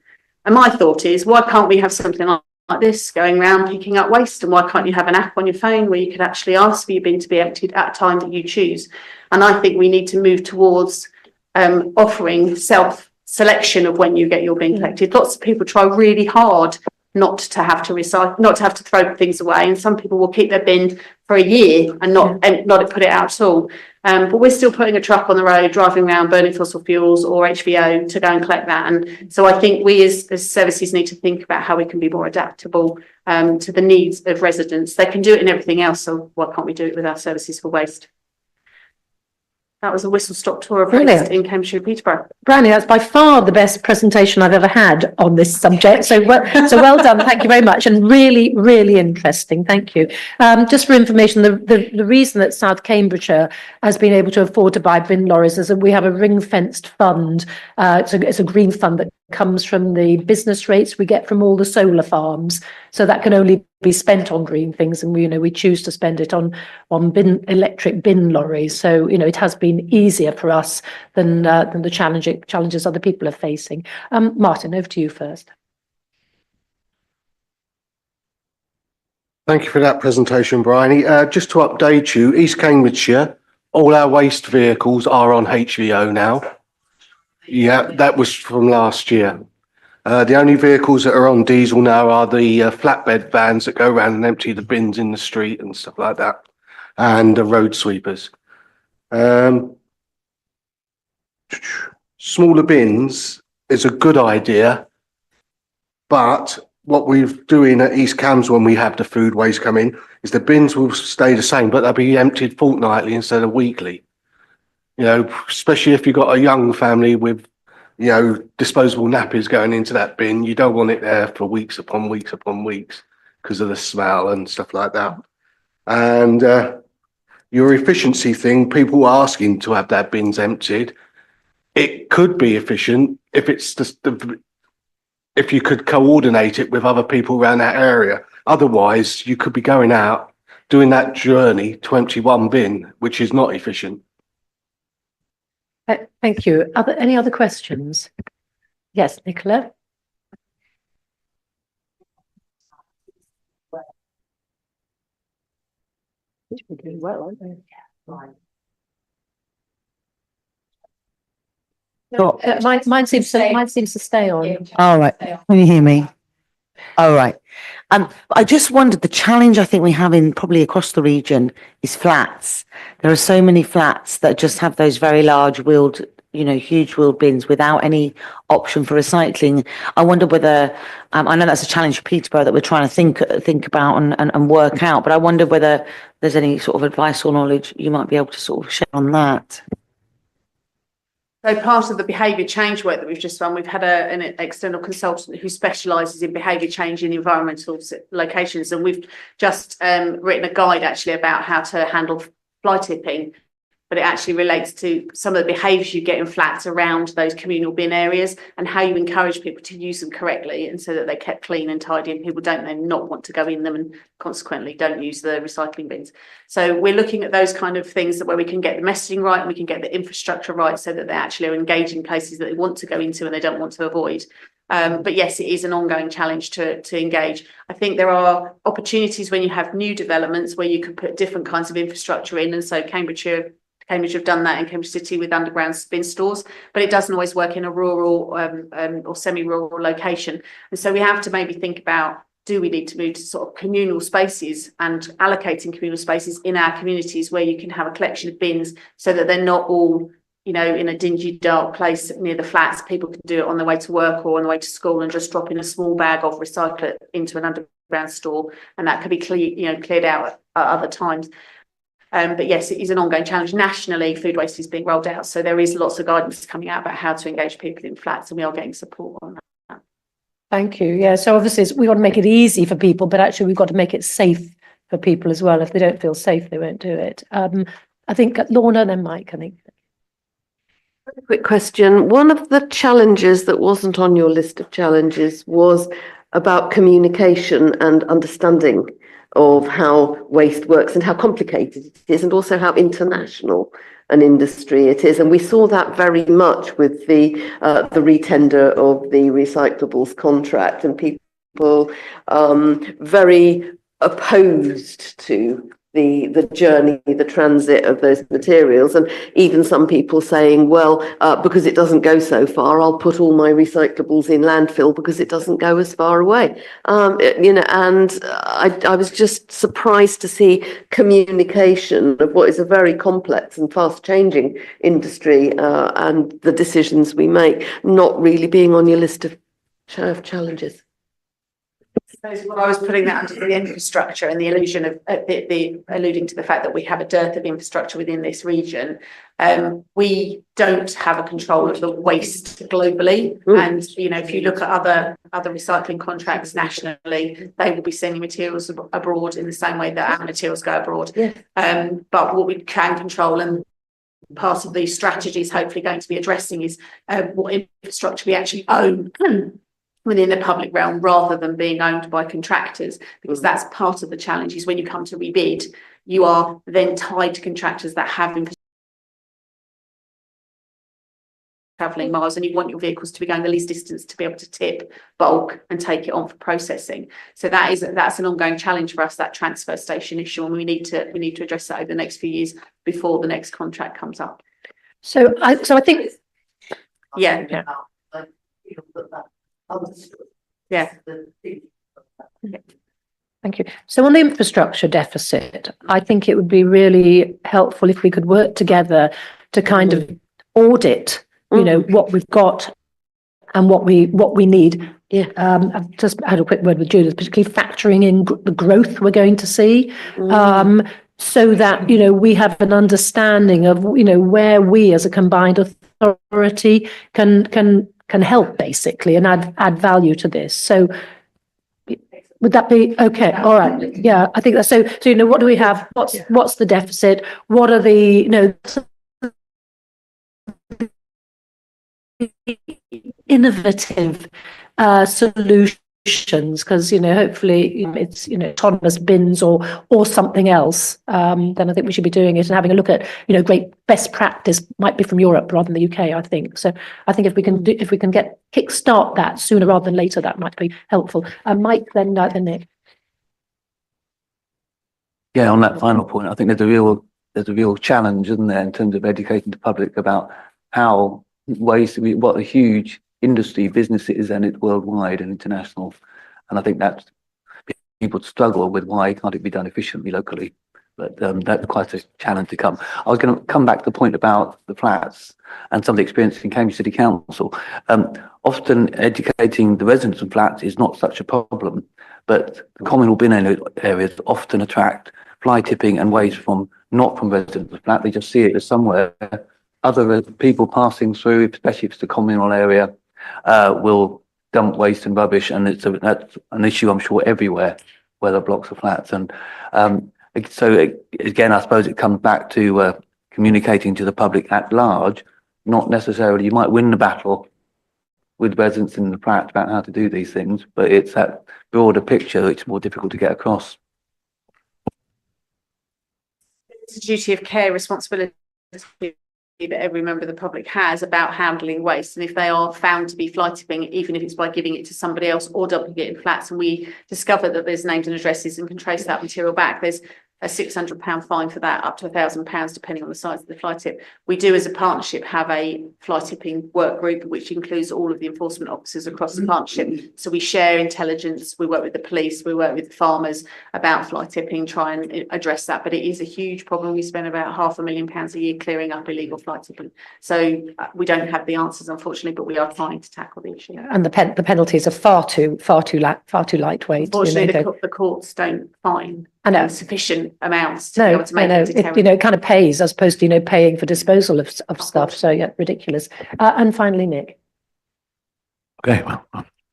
And my thought is, why can't we have something like this going around picking up waste? And why can't you have an app on your phone where you could actually ask for your bin to be emptied at a time that you choose? And I think we need to move towards offering self-selection of when you get your bin collected. Lots of people try really hard not to have to recycle, not to have to throw things away. And some people will keep their bin for a year and not put it out at all. But we're still putting a truck on the road, driving around, burning fossil fuels or HVO to go and collect that. And so I think we as services need to think about how we can be more adaptable to the needs of residents. They can do it in everything else, so why can't we do it with our services for waste? That was a whistle-stop tour of waste in Cambridgeshire and Peterborough. Brandy, that's by far the best presentation I've ever had on this subject. So well done. Thank you very much. And really, really interesting. Thank you. Just for information, the reason that South Cambridgeshire has been able to afford to buy bin lorries is that we have a ring-fenced fund. It's a green fund that comes from the business rates we get from all the solar farms. So that can only be spent on green things, and we choose to spend it on electric bin lorries. So it has been easier for us than the challenges other people are facing. Martin, over to you first. Thank you for that presentation, Bryony. Just to update you, East Cambridgeshire, all our waste vehicles are on HVO now. Yeah, that was from last year. The only vehicles that are on diesel now are the flatbed vans that go around and empty the bins in the street and stuff like that, and the road sweepers. Smaller bins is a good idea, but what we're doing at East Cambs when we have the food waste come in is the bins will stay the same, but they'll be emptied fortnightly instead of weekly. Especially if you've got a young family with disposable nappies going into that bin, you don't want it there for weeks upon weeks upon weeks because of the smell and stuff like that. And your efficiency thing, people asking to have their bins emptied, it could be efficient if it's just if you could coordinate it with other people around that area. Otherwise, you could be going out doing that journey to empty one bin, which is not efficient. Thank you. Any other questions? Yes, Nicola. We're doing well, aren't they? Mine seems to stay on. All right. Can you hear me? Oh, right. I just wondered, the challenge I think we have in probably across the region is flats. There are so many flats that just have those very large wheeled, huge wheeled bins without any option for recycling. I wonder whether, I know that's a challenge for Peterborough that we're trying to think about and work out, but I wonder whether there's any sort of advice or knowledge you might be able to sort of share on that. So part of the behaviour change work that we've just done, we've had an external consultant who specialises in behaviour change in environmental locations, and we've just written a guide actually about how to handle fly tipping, but it actually relates to some of the behaviours you get in flats around those communal bin areas and how you encourage people to use them correctly and so that they're kept clean and tidy and people don't then not want to go in them and consequently don't use the recycling bins. So we're looking at those kind of things where we can get the messaging right and we can get the infrastructure right so that they actually are engaging places that they want to go into and they don't want to avoid. But yes, it is an ongoing challenge to engage. I think there are opportunities when you have new developments where you can put different kinds of infrastructure in, and so Cambridge have done that in Cambridge City with underground bin stores, but it doesn't always work in a rural or semi-rural location. And so we have to maybe think about, do we need to move to sort of communal spaces and allocating communal spaces in our communities where you can have a collection of bins so that they're not all, in a dingy, dark place near the flats. People can do it on their way to work or on the way to school and just drop in a small bag of recycle it into an underground store, and that could be cleared out at other times. But yes, it is an ongoing challenge. Nationally, food waste is being rolled out. So there is lots of guidance coming out about how to engage people in flats, and we are getting support on that. Thank you. Yeah, so obviously we want to make it easy for people, but actually we've got to make it safe for people as well. If they don't feel safe, they won't do it. I think Lorna, then Mike, I think. Very quick question. One of the challenges that wasn't on your list of challenges was about communication and understanding of how waste works and how complicated it is, and also how international an industry it is. And we saw that very much with the retender of the recyclables contract, and people very opposed to the journey, the transit of those materials, and even some people saying, well, because it doesn't go so far, I'll put all my recyclables in landfill because it doesn't go as far away. And I was just surprised to see communication of what is a very complex and fast changing industry and the decisions we make not really being on your list of challenges. What I was putting that under the infrastructure and the illusion of alluding to the fact that we have a dearth of infrastructure within this region. We don't have a control of the waste globally. And, if you look at other recycling contracts nationally, they will be sending materials abroad in the same way that our materials go abroad. Yeah. But what we can control, and part of the strategy is hopefully going to be addressing, is what infrastructure we actually own within the public realm rather than being owned by contractors, because that's part of the challenge. Is when you come to rebid, you are then tied to contractors that have travelling miles, and you want your vehicles to be going the least distance to be able to tip bulk and take it on for processing. So that's an ongoing challenge for us, that transfer station issue, and we need to address that over the next few years before the next contract comes up. So I think Yeah. Thank you. So on the infrastructure deficit, I think it would be really helpful if we could work together to kind of audit, what we've got and what we need. Yeah. I've just had a quick word with Judith, particularly factoring in the growth we're going to see, so that, we have an understanding of, where we as a combined authority can help basically and add value to this. So would that be okay? All right. Yeah, I think that's so. What do we have? What's the deficit? What are the innovative solutions? Because hopefully it's autonomous bins or something else. Then I think we should be doing it and having a look at great best practice might be from Europe rather than the UK. I think so. I think if we can kickstart that sooner rather than later, that might be helpful. Mike, then Nick. Yeah, on that final point, I think there's a real challenge, isn't there, in terms of educating the public about how what a huge industry business it is, and it's worldwide and international, And I think that's people struggle with why can't it be done efficiently locally. But that's quite a challenge to come. I was going to come back to the point about the flats and some of the experience in Cambridge City Council. Often educating the residents of flats is not such a problem, but the communal bin areas often attract fly tipping and waste from not from residents of flat. They just see it as somewhere other people passing through, especially if it's the communal area, will dump waste and rubbish, and that's an issue I'm sure everywhere where there are blocks of flats. And so again, I suppose it comes back to communicating to the public at large. Not necessarily, you might win the battle with residents in the flat about how to do these things, but it's that broader picture which more difficult to get across. It's a duty of care, responsibility that every member of the public has about handling waste, and if they are found to be fly tipping, even if it's by giving it to somebody else or dumping it in flats, and we discover that there's names and addresses and can trace that material back, there's a £600 fine for that, up to £1,000 depending on the size of the fly tip. We do, as a partnership, have a fly tipping work group which includes all of the enforcement officers across the partnership. So we share intelligence, we work with the police, we work with the farmers about fly tipping, try and address that. But it is a huge problem. We spend about £500,000 a year clearing up illegal fly tipping. So we don't have the answers, unfortunately, but we are trying to tackle the issue. And the penalties are far too lightweight. Unfortunately, the courts don't fine sufficient amounts to be able to make it deterrent. It kind of pays as opposed to paying for disposal of stuff. So yeah, ridiculous. And finally, Nick. Okay, well,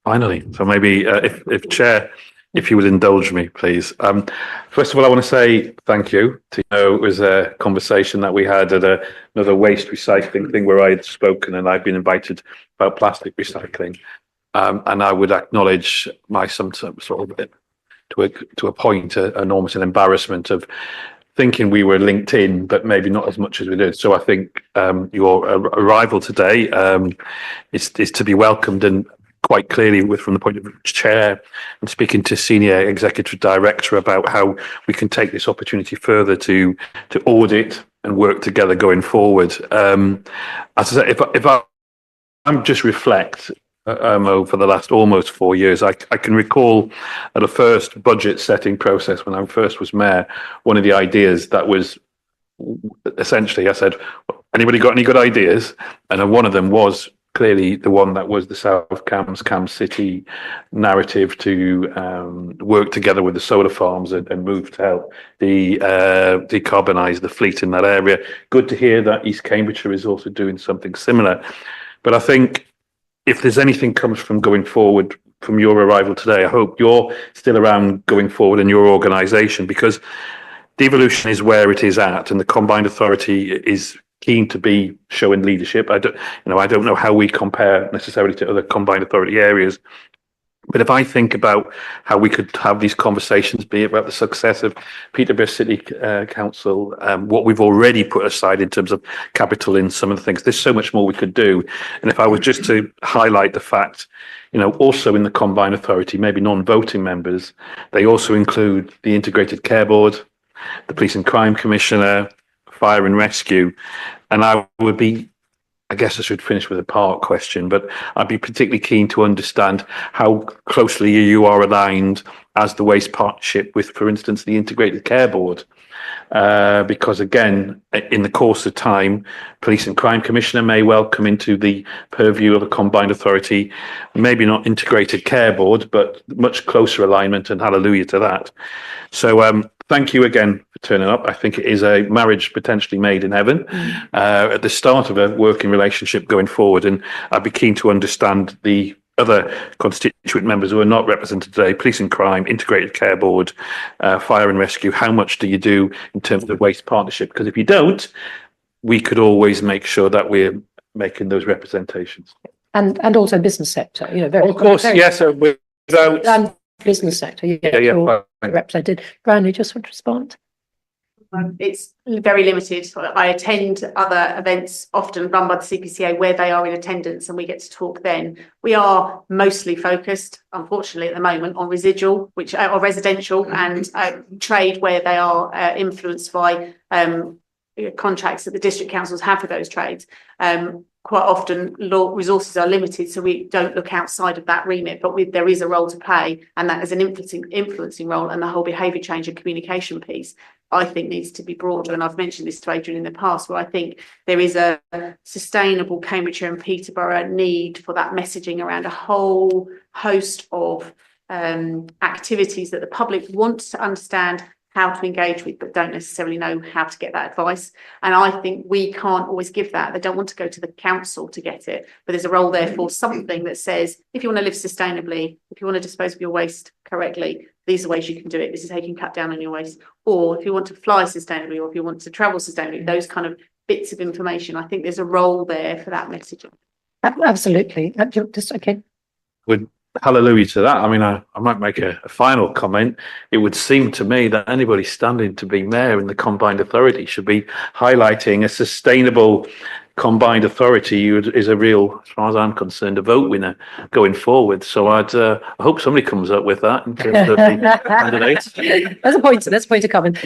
finally. So maybe if Chair, if you would indulge me, please. First of all, I want to say thank you. It was a conversation that we had at another waste recycling thing where I had spoken and I'd been invited about plastic recycling. And I would acknowledge my some sort of to a point, enormous embarrassment of thinking we were linked in, but maybe not as much as we did. So I think your arrival today is to be welcomed, and quite clearly from the point of Chair and speaking to Senior Executive Director about how we can take this opportunity further to audit and work together going forward. As I say, if I'm just reflect over the last almost 4 years, I can recall at a first budget setting process when I first was mayor, one of the ideas that was essentially, I said, anybody got any good ideas? And one of them was clearly the one that was the South Cambs City narrative to work together with the solar farms and move to help decarbonise the fleet in that area. Good to hear that East Cambridgeshire is also doing something similar. But I think if there's anything comes from going forward from your arrival today, I hope you're still around going forward in your organisation, because devolution is where it is at, and the combined authority is keen to be showing leadership. I don't know how we compare necessarily to other combined authority areas, but if I think about how we could have these conversations, be it about the success of Peterborough City Council, what we've already put aside in terms of capital in some of the things, there's so much more we could do. And if I was just to highlight the fact, also in the combined authority, maybe non-voting members, they also include the Integrated Care Board, the Police and Crime Commissioner, Fire and Rescue. And I would be, I guess I should finish with a part question, but I'd be particularly keen to understand how closely you are aligned as the Waste Partnership with, for instance, the Integrated Care Board. Because again, in the course of time, Police and Crime Commissioner may well come into the purview of a combined authority, maybe not Integrated Care Board, but much closer alignment, and hallelujah to that. So thank you again for turning up. I think it is a marriage potentially made in heaven at the start of a working relationship going forward. And I'd be keen to understand the other constituent members who are not represented today: Police and Crime, Integrated Care Board, Fire and Rescue. How much do you do in terms of Waste Partnership? Because if you don't, we could always make sure that we're making those representations. And also business sector, of course, yes. Without business sector, represented. Brian, you just want to respond? It's very limited. I attend other events often run by the CPCA where they are in attendance and we get to talk then. We are mostly focused, unfortunately, at the moment on residual, which are residential, and trade where they are influenced by contracts that the district councils have for those trades. quite often resources are limited, so we don't look outside of that remit, but there is a role to play, and that is an influencing role, and the whole behaviour change and communication piece, I think, needs to be broader. And I've mentioned this to Adrian in the past, where I think there is a sustainable Cambridgeshire and Peterborough need for that messaging around a whole host of activities that the public wants to understand how to engage with, but don't necessarily know how to get that advice. And I think we can't always give that. They don't want to go to the council to get it, but there's a role there for something that says, if you want to live sustainably, if you want to dispose of your waste correctly, these are ways you can do it. This is how you can cut down on your waste. Or if you want to fly sustainably, or if you want to travel sustainably, those kind of bits of information. I think there's a role there for that messaging. Absolutely. Just okay. Would hallelujah to that. I mean, I might make a final comment. It would seem to me that anybody standing to be mayor in the combined authority should be highlighting a sustainable combined authority is a real, as far as I'm concerned, a vote winner going forward. So I hope somebody comes up with that in terms of the candidates. That's a point of comment.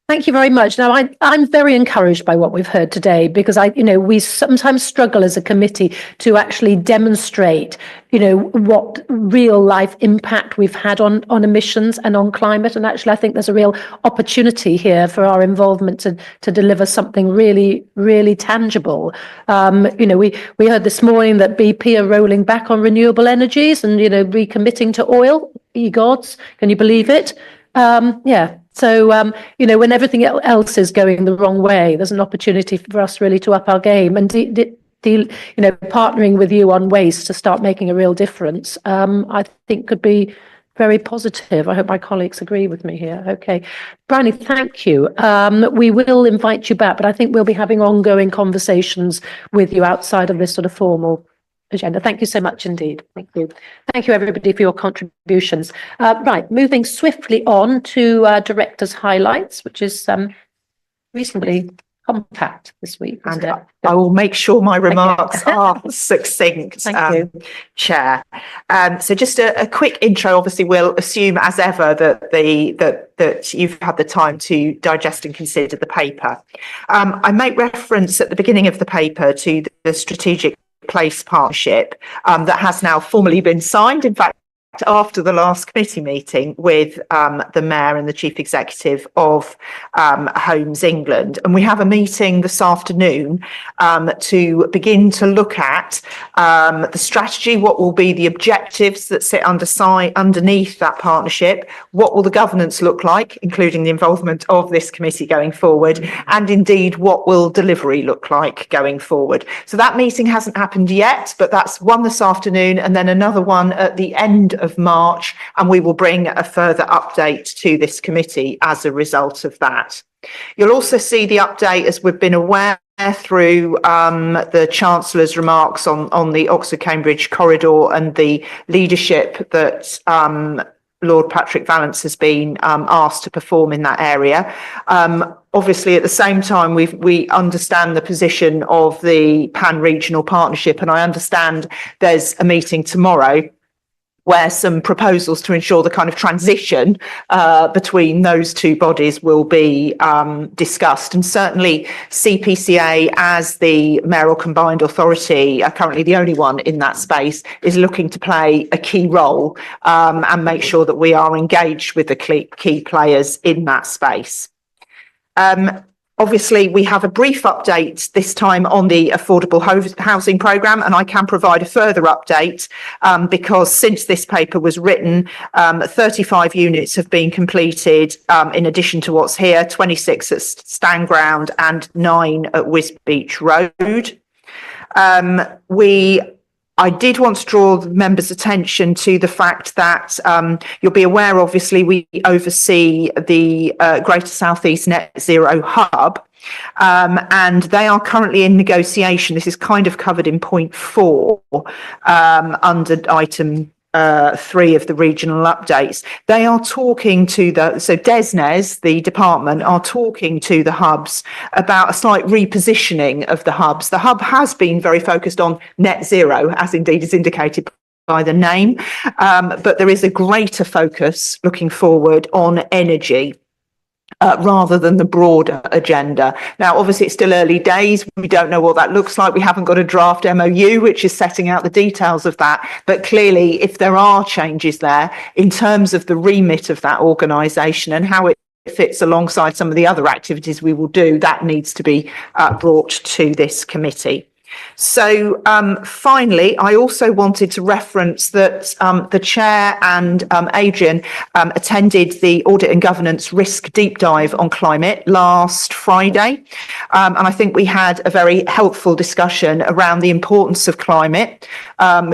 Thank you very much. Now, I'm very encouraged by what we've heard today, because we sometimes struggle as a committee to actually demonstrate, what real life impact we've had on emissions and on climate. And actually, I think there's a real opportunity here for our involvement to deliver something really, really tangible. We heard this morning that BP are rolling back on renewable energies and, recommitting to oil. Ye gods, can you believe it? So, when everything else is going the wrong way, there's an opportunity for us really to up our game and, partnering with you on waste to start making a real difference, I think could be very positive. I hope my colleagues agree with me here. Okay. Bryony, thank you. We will invite you back, but I think we'll be having ongoing conversations with you outside of this sort of formal agenda. Thank you so much indeed. Thank you. Thank you everybody for your contributions. Right, moving swiftly on to director's highlights, which is reasonably compact this week. And I will make sure my remarks are succinct, Thank you. Chair. So just a quick intro. Obviously, we'll assume as ever that that you've had the time to digest and consider the paper. I make reference at the beginning of the paper to the strategic place partnership that has now formally been signed. In fact, after the last committee meeting with the Mayor and the Chief Executive of Homes England. And we have a meeting this afternoon to begin to look at the strategy, what will be the objectives that sit underneath that partnership, what will the governance look like, including the involvement of this committee going forward, and indeed what will delivery look like going forward. So that meeting hasn't happened yet, but that's one this afternoon and then another one at the end of March, and we will bring a further update to this committee as a result of that. You'll also see the update, as we've been aware, through the Chancellor's remarks on the Oxford-Cambridge corridor and the leadership that Lord Patrick Vallance has been asked to perform in that area. Obviously, at the same time, we understand the position of the pan-regional partnership, and I understand there's a meeting tomorrow where some proposals to ensure the kind of transition between those two bodies will be discussed. And certainly CPCA, as the mayoral combined authority, currently the only one in that space, is looking to play a key role and make sure that we are engaged with the key players in that space. Obviously, we have a brief update this time on the affordable housing programme, and I can provide a further update because since this paper was written, 35 units have been completed in addition to what's here, 26 at Stanground and 9 at Wisbeach Road. I did want to draw the members' attention to the fact that you'll be aware, obviously, we oversee the Greater South East Net Zero Hub, and they are currently in negotiation. This is kind of covered in point 4 under item 3 of the regional updates. They are talking to DESNZ, the department, are talking to the hubs about a slight repositioning of the hubs. The hub has been very focused on net zero, as indeed is indicated by the name, but there is a greater focus looking forward on energy. rather than the broader agenda. Now, obviously, it's still early days. We don't know what that looks like. We haven't got a draft MOU, which is setting out the details of that. But clearly, if there are changes there in terms of the remit of that organisation and how it fits alongside some of the other activities we will do, that needs to be brought to this committee. So finally, I also wanted to reference that the chair and Adrian attended the Audit and Governance Risk Deep Dive on climate last Friday. And I think we had a very helpful discussion around the importance of climate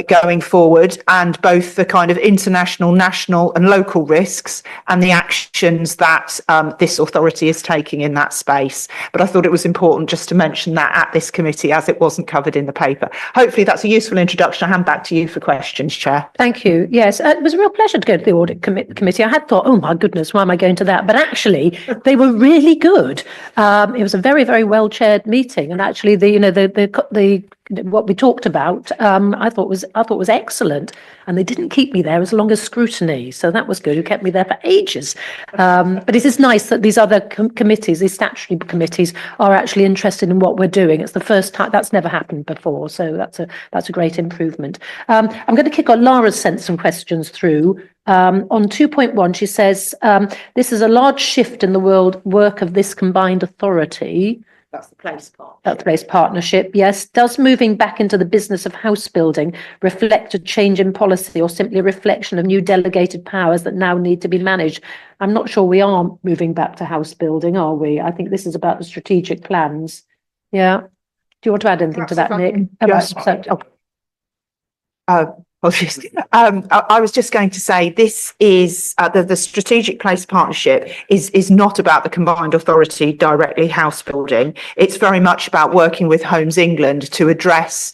going forward, and both the kind of international, national and local risks and the actions that this authority is taking in that space. But I thought it was important just to mention that at this committee, as it wasn't covered in the paper. Hopefully that's a useful introduction. I'll hand back to you for questions, Chair. Thank you. Yes, it was a real pleasure to go to the audit committee. I had thought, oh my goodness, why am I going to that? But actually, they were really good. It was a very, very well chaired meeting, and actually, the what we talked about, I thought was excellent, and they didn't keep me there as long as scrutiny, so that was good. It kept me there for ages. But it is nice that these other committees, these statutory committees, are actually interested in what we're doing. It's the first time that's never happened before, so that's a great improvement. I'm going to kick on. Lara's sent some questions through. On 2.1, she says, this is a large shift in the work of this combined authority. That's the place part. That's the place partnership, yes. Does moving back into the business of house building reflect a change in policy or simply a reflection of new delegated powers that now need to be managed? I'm not sure we are moving back to house building, are we? I think this is about the strategic plans. Yeah. Do you want to add anything to that, Nick? Apologies. I was just going to say this is the strategic place partnership is not about the combined authority directly house building. It's very much about working with Homes England to address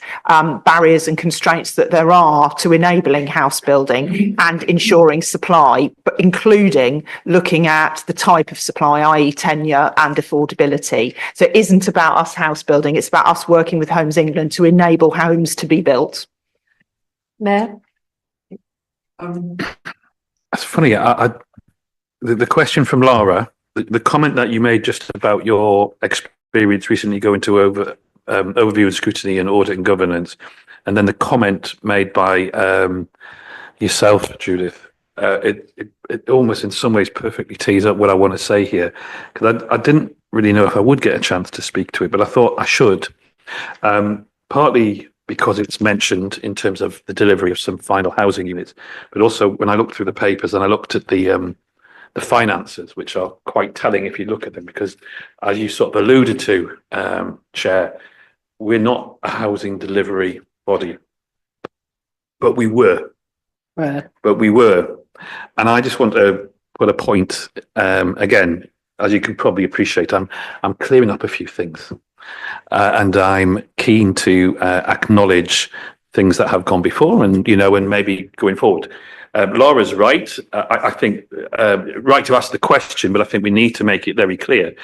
barriers and constraints that there are to enabling house building and ensuring supply, but including looking at the type of supply, i.e. tenure and affordability. So it isn't about us house building, it's about us working with Homes England to enable homes to be built. Mayor? That's funny. The question from Lara, the comment that you made just about your experience recently going to overview and scrutiny and audit and governance, and then the comment made by yourself, Judith, it almost in some ways perfectly tees up what I want to say here, because I didn't really know if I would get a chance to speak to it, but I thought I should, partly because it's mentioned in terms of the delivery of some final housing units, but also when I looked through the papers and I looked at the finances, which are quite telling if you look at them, because as you sort of alluded to, Chair, we're not a housing delivery body, but we were. Right. But we were. And I just want to put a point, again, as you can probably appreciate, I'm clearing up a few things. And I'm keen to acknowledge things that have gone before and maybe going forward. Laura's right. I think right to ask the question, but I think we need to make it very clear.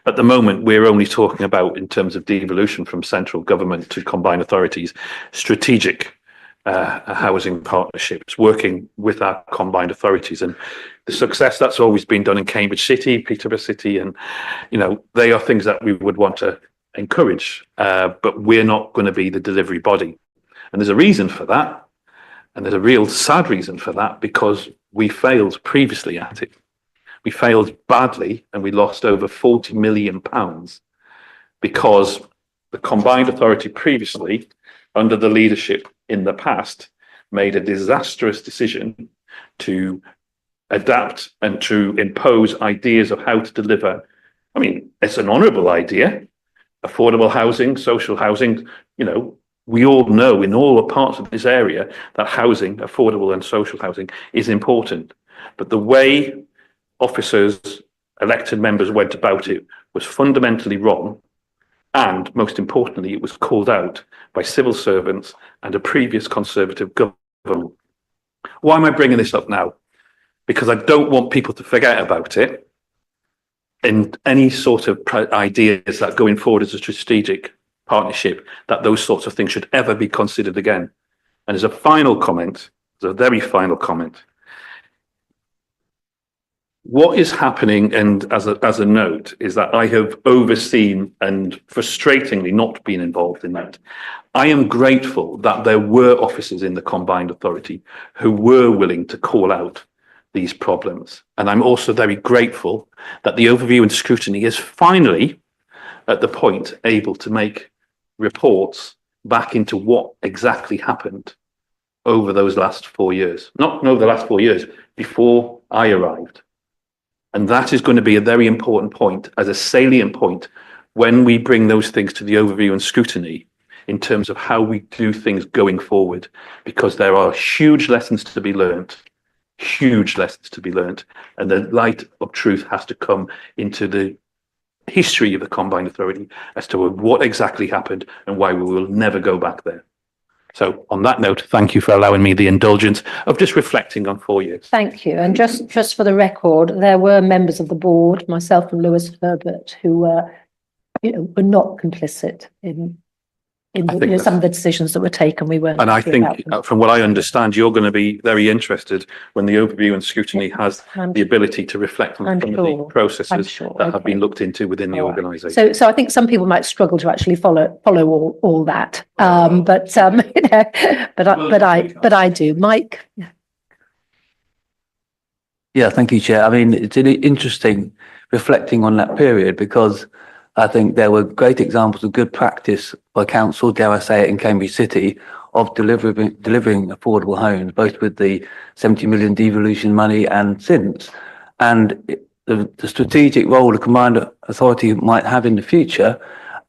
At the moment, we're only talking about, in terms of devolution from central government to combined authorities, strategic housing partnerships, working with our combined authorities, and the success that's always been done in Cambridge City, Peterborough City, and they are things that we would want to encourage, but we're not going to be the delivery body. And there's a reason for that. And there's a real sad reason for that, because we failed previously at it. We failed badly and we lost over £40 million because the combined authority previously, under the leadership in the past, made a disastrous decision to adapt and to impose ideas of how to deliver. I mean, it's an honourable idea. Affordable housing, social housing, we all know in all the parts of this area that housing, affordable and social housing, is important. But the way officers, elected members went about it was fundamentally wrong. And most importantly, it was called out by civil servants and a previous Conservative government. Why am I bringing this up now? Because I don't want people to forget about it. And any sort of ideas that going forward as a strategic partnership, that those sorts of things should ever be considered again. And as a final comment, as a very final comment, what is happening, and as a note, is that I have overseen and frustratingly not been involved in that. I am grateful that there were officers in the combined authority who were willing to call out these problems. And I'm also very grateful that the overview and scrutiny is finally at the point able to make reports back into what exactly happened over those last 4 years. Not over the last 4 years, before I arrived. And that is going to be a very important point, as a salient point, when we bring those things to the overview and scrutiny in terms of how we do things going forward, because there are huge lessons to be learned, and the light of truth has to come into the history of the combined authority as to what exactly happened and why we will never go back there. So on that note, thank you for allowing me the indulgence of just reflecting on 4 years. Thank you. And just for the record, there were members of the board, myself and Lewis Herbert, who were not complicit in some of the decisions that were taken. We weren't. And I think from what I understand, you're going to be very interested when the overview and scrutiny has the ability to reflect on some of the processes that have been looked into within the organisation. So I think some people might struggle to actually follow all that. But I do. Mike. Yeah, thank you, Chair. I mean, it's interesting reflecting on that period, because I think there were great examples of good practice by council, dare I say it, in Cambridge City, of delivering affordable homes, both with the 70 million devolution money and since. And the strategic role a combined authority might have in the future,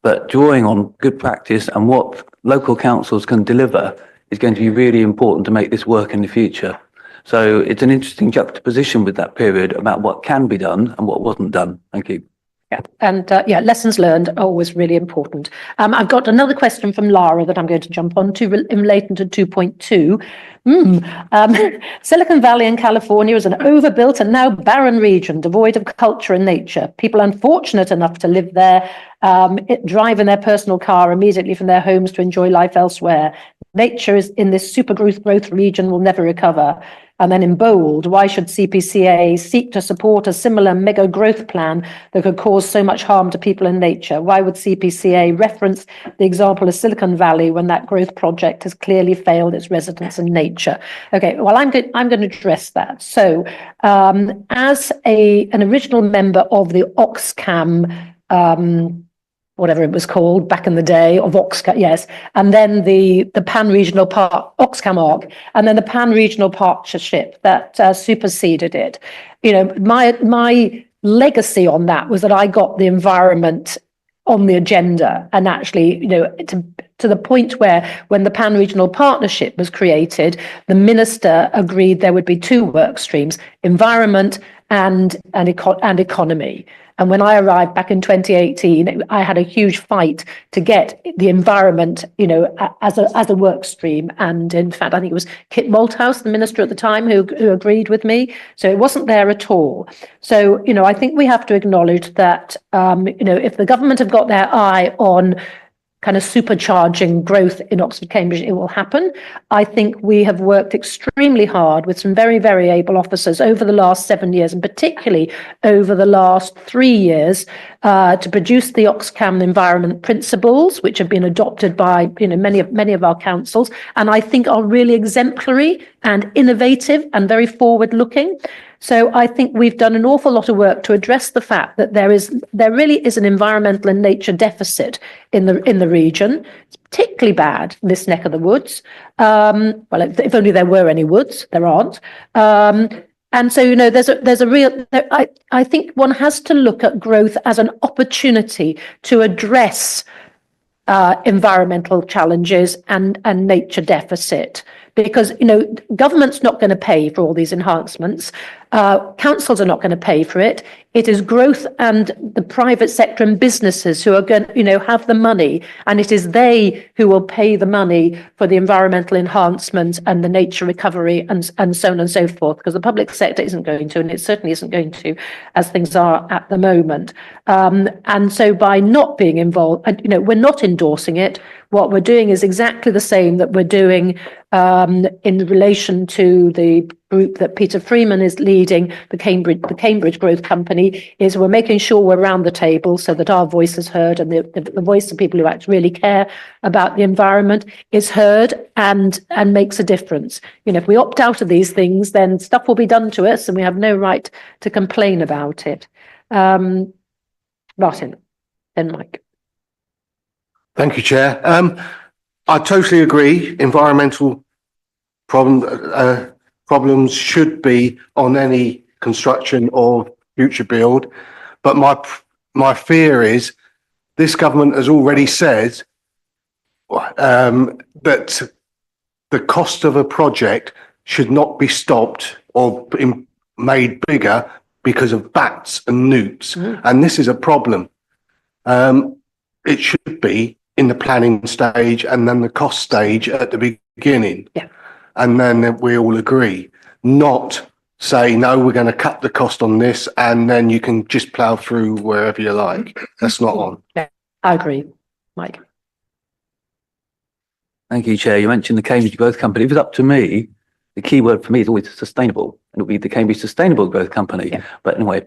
but drawing on good practice and what local councils can deliver is going to be really important to make this work in the future. So it's an interesting juxtaposition with that period about what can be done and what wasn't done. Thank you. Yeah, and lessons learned are always really important. I've got another question from Lara that I'm going to jump on to relating to 2.2. Silicon Valley in California is an overbuilt and now barren region devoid of culture and nature. People unfortunate enough to live there drive in their personal car immediately from their homes to enjoy life elsewhere. Nature is in this super growth region will never recover. And then in bold, why should CPCA seek to support a similar mega growth plan that could cause so much harm to people and nature? Why would CPCA reference the example of Silicon Valley when that growth project has clearly failed its residents and nature? Okay, well, I'm going to address that. So as an original member of the Oxcam, whatever it was called back in the day, of Oxcam, yes, and then the pan-regional Oxcam ARC, and then the pan-regional partnership that superseded it. You know, my legacy on that was that I got the environment on the agenda, and actually, you know, to the point where when the pan-regional partnership was created, the minister agreed there would be two work streams: environment and economy. And when I arrived back in 2018, I had a huge fight to get the environment, you know, as a work stream. And in fact, I think it was Kit Malthouse, the minister at the time, who agreed with me. So it wasn't there at all. So, you know, I think we have to acknowledge that, you know, if the government have got their eye on kind of supercharging growth in Oxford, Cambridge, it will happen. I think we have worked extremely hard with some very, very able officers over the last 7 years, and particularly over the last 3 years, to produce the Oxcam Environment Principles, which have been adopted by, you know, many of our councils, and I think are really exemplary and innovative and very forward-looking. So I think we've done an awful lot of work to address the fact that there really is an environmental and nature deficit in the region. It's particularly bad in this neck of the woods. Well, if only there were any woods, there aren't. And so, you know, there's a real. I think one has to look at growth as an opportunity to address environmental challenges and nature deficit. Because, you know, government's not going to pay for all these enhancements. Councils are not going to pay for it. It is growth and the private sector and businesses who are going to, you know, have the money. And it is they who will pay the money for the environmental enhancements and the nature recovery and so on and so forth. Because the public sector isn't going to, and it certainly isn't going to, as things are at the moment. And so by not being involved, you know, we're not endorsing it. What we're doing is exactly the same that we're doing in relation to the group that Peter Freeman is leading, the Cambridge Growth Company, is we're making sure we're around the table so that our voice is heard, and the voice of people who actually really care about the environment is heard and makes a difference. You know, if we opt out of these things, then stuff will be done to us and we have no right to complain about it. Martin, then Mike. Thank you, Chair. I totally agree. Environmental problems should be on any construction or future build. But my fear is this government has already said that the cost of a project should not be stopped or made bigger because of bats and newts. And this is a problem. It should be in the planning stage and then the cost stage at the beginning. Yeah. And then we all agree, not say, no, we're going to cut the cost on this and then you can just plough through wherever you like. That's not on. Yeah, I agree. Mike. Thank you, Chair. You mentioned the Cambridge Growth Company. If it's up to me, the key word for me is always sustainable. It'll be the Cambridge Sustainable Growth Company. Yeah. But anyway,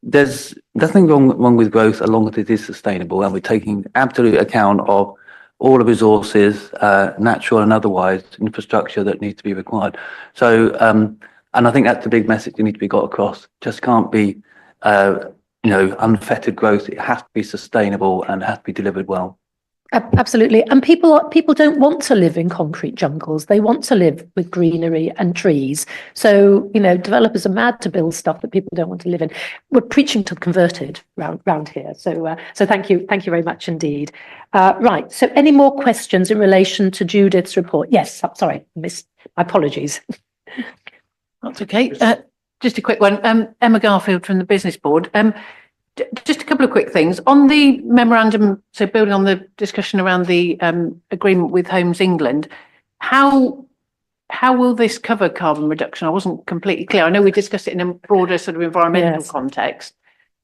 there's nothing wrong with growth as long as it is sustainable, and we're taking absolute account of all the resources, natural and otherwise, infrastructure that needs to be required. So, and I think that's the big message that needs to be got across. Just can't be, unfettered growth. It has to be sustainable and has to be delivered well. Absolutely. And people don't want to live in concrete jungles. They want to live with greenery and trees. So, developers are mad to build stuff that people don't want to live in. We're preaching to the converted round here. So thank you. Thank you very much indeed. Right. So any more questions in relation to Judith's report? Yes. Sorry, my apologies. That's okay. Just a quick one. Emma Garfield from the Business Board. Just a couple of quick things on the memorandum. So building on the discussion around the agreement with Homes England, how will this cover carbon reduction? I wasn't completely clear. I know we discussed it in a broader sort of environmental context,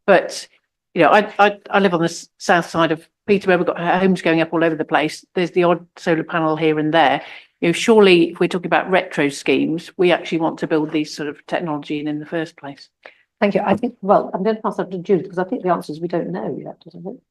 but I live on the south side of Peterborough. We've got homes going up all over the place. There's the odd solar panel here and there. Surely if we're talking about retro schemes, we actually want to build these sort of technology in the first place. Thank you. I think, I'm going to pass that to Judith because I think the answer is we don't know yet, doesn't it?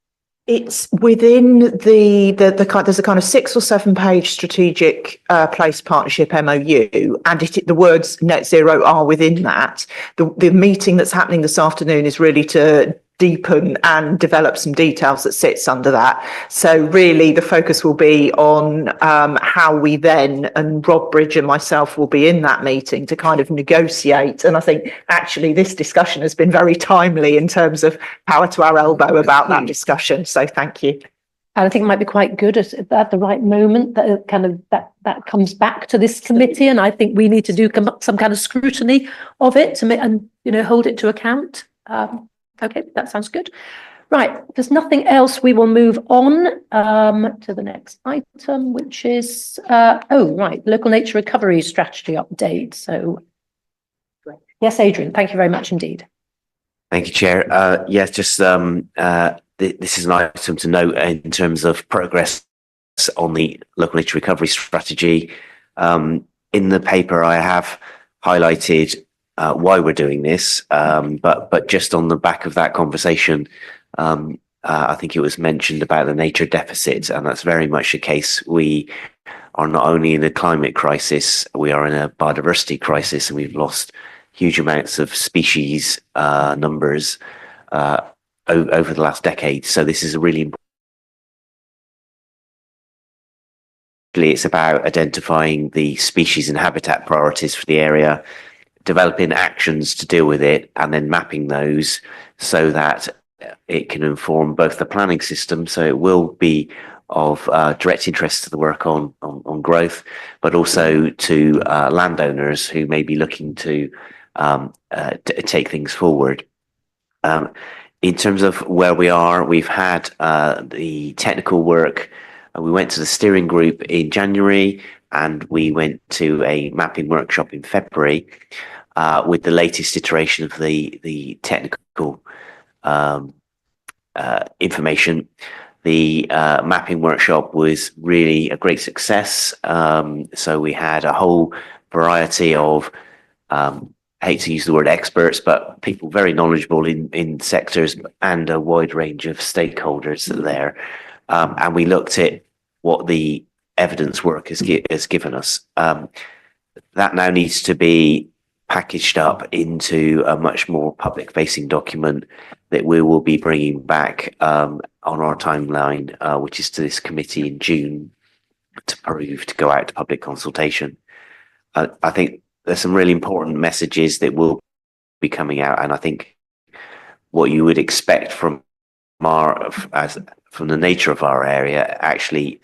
It's within the there's a kind of 6 or 7 page strategic place partnership MOU, and the words net zero are within that. The meeting that's happening this afternoon is really to deepen and develop some details that sits under that. So really the focus will be on how we then, and Rob Bridge and myself will be in that meeting to kind of negotiate. And I think actually this discussion has been very timely in terms of power to our elbow about that discussion. So thank you. And I think it might be quite good at the right moment that kind of that comes back to this committee. And I think we need to do some kind of scrutiny of it to hold it to account. Okay, that sounds good. Right, if there's nothing else, we will move on to the next item, which is, local nature recovery strategy update. So, yes, Adrian, thank you very much indeed. Thank you, Chair. Yes, just this is an item to note in terms of progress on the local nature recovery strategy. In the paper, I have highlighted why we're doing this, but just on the back of that conversation, I think it was mentioned about the nature deficit, and that's very much the case. We are not only in a climate crisis, we are in a biodiversity crisis, and we've lost huge amounts of species numbers over the last decade. So this is a really important. It's about identifying the species and habitat priorities for the area, developing actions to deal with it, and then mapping those so that it can inform both the planning system. So it will be of direct interest to the work on growth, but also to landowners who may be looking to take things forward. In terms of where we are, we've had the technical work. We went to the steering group in January, and we went to a mapping workshop in February with the latest iteration of the technical information. The mapping workshop was really a great success. So we had a whole variety of, I hate to use the word experts, but people very knowledgeable in sectors and a wide range of stakeholders there. And we looked at what the evidence work has given us. That now needs to be packaged up into a much more public facing document that we will be bringing back on our timeline, which is to this committee in June to go out to public consultation. I think there's some really important messages that will be coming out, and I think what you would expect from the nature of our area, actually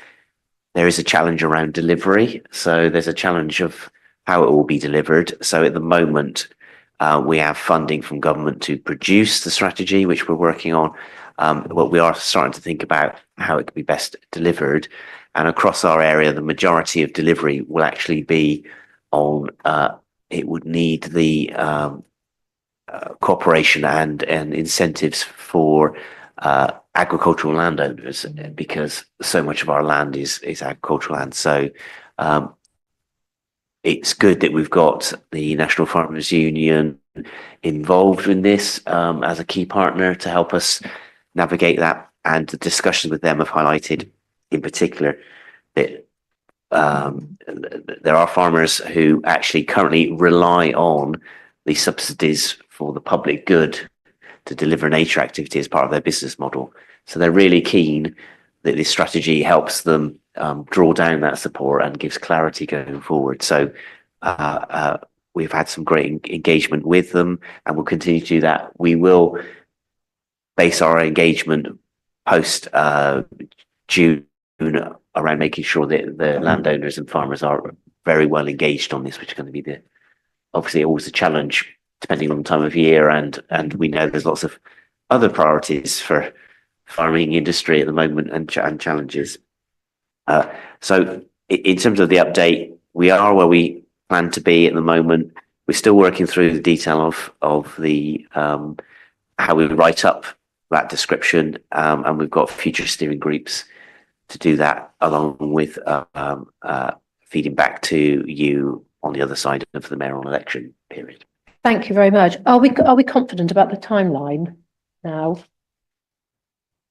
there is a challenge around delivery. So there's a challenge of how it will be delivered. So at the moment, we have funding from government to produce the strategy, which we're working on. But we are starting to think about how it could be best delivered. And across our area, the majority of delivery will actually be on, it would need the cooperation and incentives for agricultural landowners, because so much of our land is agricultural land. So it's good that we've got the National Farmers Union involved in this as a key partner to help us navigate that. And the discussions with them have highlighted in particular that there are farmers who actually currently rely on the subsidies for the public good to deliver nature activity as part of their business model. So they're really keen that this strategy helps them draw down that support and gives clarity going forward. So we've had some great engagement with them, and we'll continue to do that. We will base our engagement post June around making sure that the landowners and farmers are very well engaged on this, which is going to be obviously always a challenge depending on the time of year, and we know there's lots of other priorities for farming industry at the moment and challenges. So in terms of the update, we are where we plan to be at the moment. We're still working through the detail of the how we write up that description, and we've got future steering groups to do that, along with feeding back to you on the other side of the mayoral election period. Thank you very much. Are we confident about the timeline now?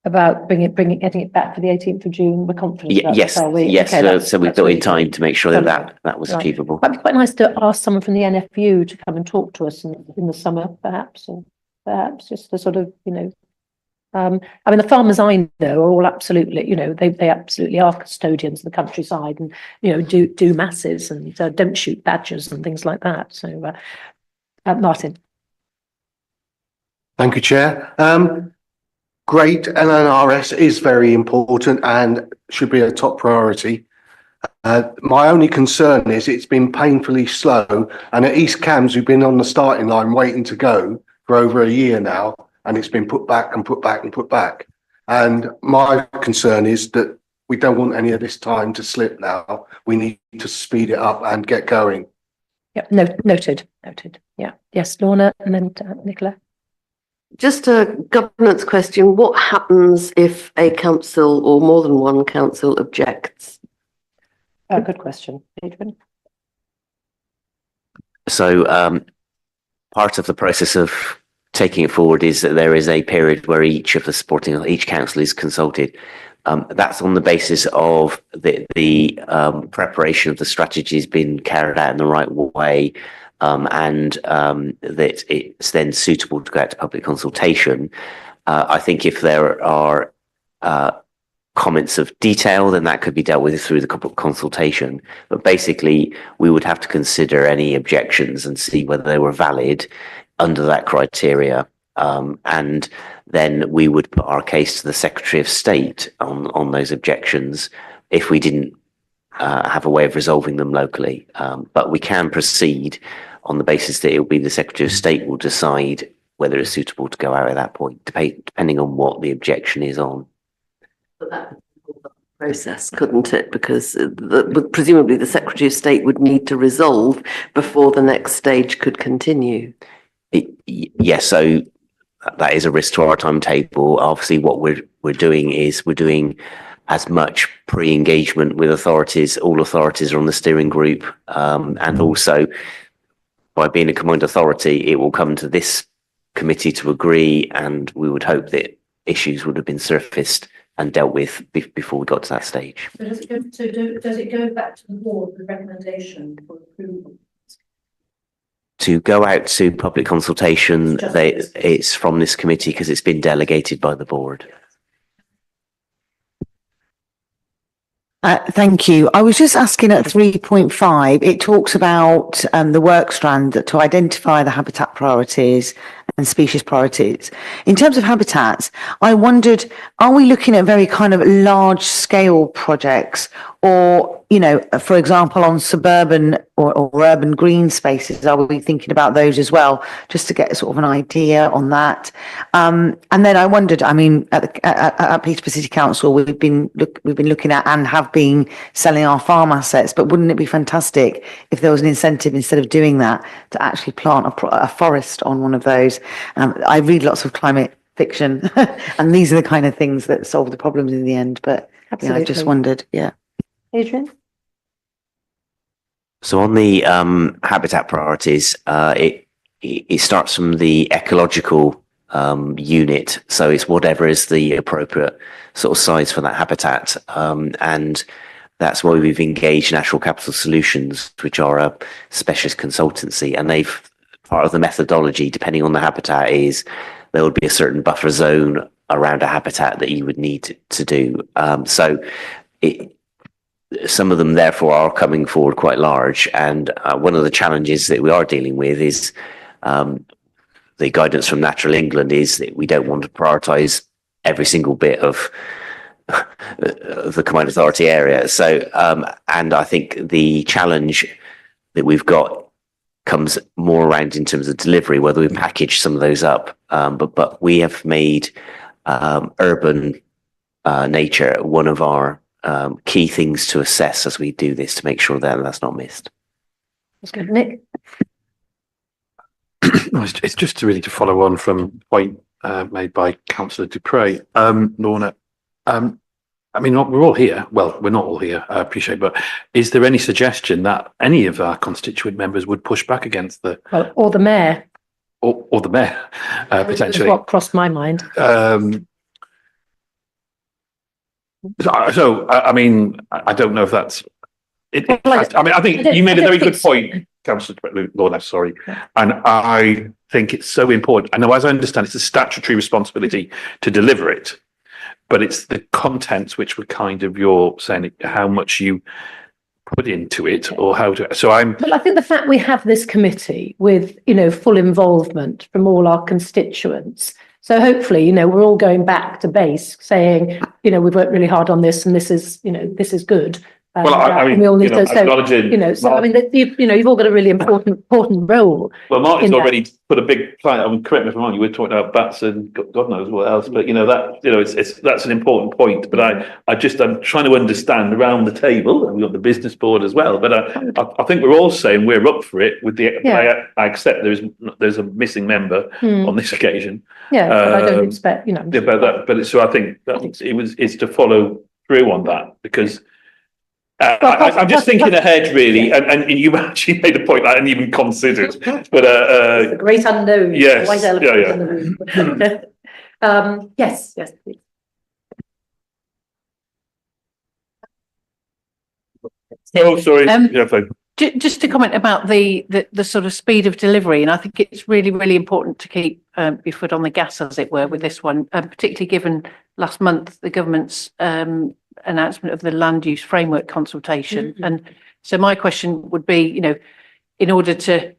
About getting it back for the 18th of June? We're confident about yes, that, are we? yes. Okay, So we've built in time to make sure that was Right. achievable. Might be quite nice to ask someone from the NFU to come and talk to us in the summer, perhaps, or perhaps just the sort of, I mean, the farmers I know are all absolutely, they absolutely are custodians of the countryside, and do masses and don't shoot badgers and things like that. So, Martin. Thank you, Chair. Great, LNRS is very important and should be a top priority. My only concern is it's been painfully slow, and at East Cambs we've been on the starting line waiting to go for over a year now, and it's been put back and put back and put back. And my concern is that we don't want any of this time to slip now. We need to speed it up and get going. Yep, noted. Yeah, yes, Lorna, and then Nicola. Just a governance question. What happens if a council or more than one council objects? Good question, Adrian. So part of the process of taking it forward is that there is a period where each council is consulted. That's on the basis of the preparation of the strategy has been carried out in the right way, and that it's then suitable to go out to public consultation. I think if there are comments of detail, then that could be dealt with through the consultation. But basically, we would have to consider any objections and see whether they were valid under that criteria. And then we would put our case to the Secretary of State on those objections if we didn't have a way of resolving them locally. But we can proceed on the basis that it will be the Secretary of State will decide whether it's suitable to go out at that point, depending on what the objection is on. But that would be the process, couldn't it? Because presumably the Secretary of State would need to resolve before the next stage could continue. Yes, so that is a risk to our timetable. Obviously, what we're doing is we're doing as much pre-engagement with authorities. All authorities are on the steering group, and also by being a combined authority, it will come to this committee to agree, and we would hope that issues would have been surfaced and dealt with before we got to that stage. So does it go back to the board with recommendation for approval? To go out to public consultation, it's from this committee because it's been delegated by the board. Thank you. I was just asking at 3.5, it talks about the work strand to identify the habitat priorities and species priorities. In terms of habitats, I wondered, are we looking at very kind of large scale projects, or, you know, for example, on suburban or urban green spaces, are we thinking about those as well, just to get sort of an idea on that? And then I wondered, I mean, at Peterborough City Council, we've been looking at and have been selling our farm assets, but wouldn't it be fantastic if there was an incentive, instead of doing that, to actually plant a forest on one of those? I read lots of climate fiction, and these are the kind of things that solve the problems in the end. But yeah, I just wondered, yeah. Adrian? So on the habitat priorities, it starts from the ecological unit. So it's whatever is the appropriate sort of size for that habitat. And that's why we've engaged Natural Capital Solutions, which are a specialist consultancy. And part of the methodology, depending on the habitat, is there would be a certain buffer zone around a habitat that you would need to do. Some of them, therefore, are coming forward quite large. And one of the challenges that we are dealing with is the guidance from Natural England is that we don't want to prioritise every single bit of the combined authority area. So, and I think the challenge that we've got comes more around in terms of delivery, whether we package some of those up. But we have made urban nature one of our key things to assess as we do this, to make sure that that's not missed. That's good. Nick? It's just really to follow on from the point made by Councillor Dupre. Lorna, I mean, we're all here. Well, we're not all here, I appreciate, but is there any suggestion that any of our constituent members would push back against the... Well, or the mayor. Or the mayor, potentially. That's what crossed my mind. So, I mean, I don't know if that's... Well, I mean, I think you made a very good point, Councillor Lorna, sorry. And I think it's so important. I know, as I understand, it's a statutory responsibility to deliver it, but it's the contents which were kind of, you're saying how much you put into it, or how to, so I'm... Well, I think the fact we have this committee with, you know, full involvement from all our constituents. So hopefully, you know, we're all going back to base saying, you know, we've worked really hard on this and this is, you know, this is good. Well, I mean, we all need you know, to, acknowledging... you know, so I mean, you've all got a really important role. Well, Martin's already put a big client, I mean, correct me if I'm wrong, you were talking about bats and God knows what else, but you know, that, you know, that's an important point, but I'm trying to understand around the table, and we've got the business board as well, but I think we're all saying we're up for it with the, I accept there's a missing member on this occasion. Yeah, but I don't expect, you know. Yeah, but so I think it's to follow through on that, because I'm just thinking ahead, really, and you actually made a point I hadn't even considered. But the great unknown. Yes, White elephant in the room. Yes, please. Oh, sorry. Yeah, fine. Just to comment about the sort of speed of delivery, and I think it's really, really important to keep your foot on the gas, as it were, with this one, particularly given last month the government's announcement of the land use framework consultation. And so my question would be, you know, in order to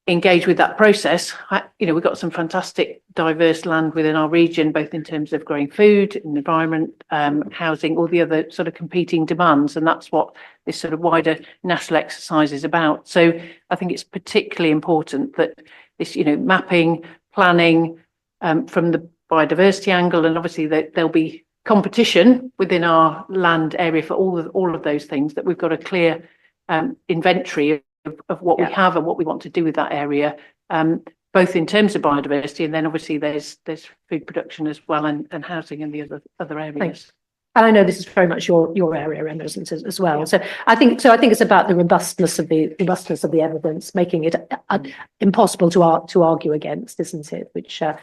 engage with that process, you know, we've got some fantastic diverse land within our region, both in terms of growing food and environment, housing, all the other sort of competing demands. And that's what this sort of wider national exercise is about. So I think it's particularly important that this, you know, mapping, planning from the biodiversity angle, and obviously there'll be competition within our land area for all of those things, that we've got a clear inventory of what we have and what we want to do with that area. But both in terms of biodiversity, and then obviously there's food production as well, and housing and the other areas. Thanks. And I know this is very much your area, Emma, as well. Yeah. So I think it's about the robustness of the evidence, making it impossible to argue against, isn't it? Which I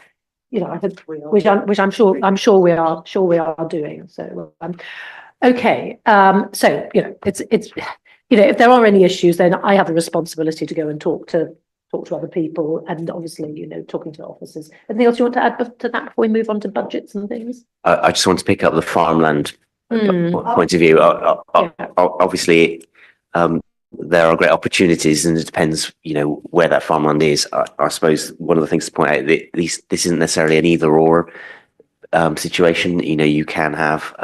think which I'm sure we are doing. So okay. So it's if there are any issues, then I have a responsibility to go and talk to other people, and obviously, talking to officers. Anything else you want to add to that before we move on to budgets and things? I just want to pick up the farmland point of view. Obviously, there are great opportunities, and it depends, where that farmland is. I suppose one of the things to point out that this isn't necessarily an either or situation. You can have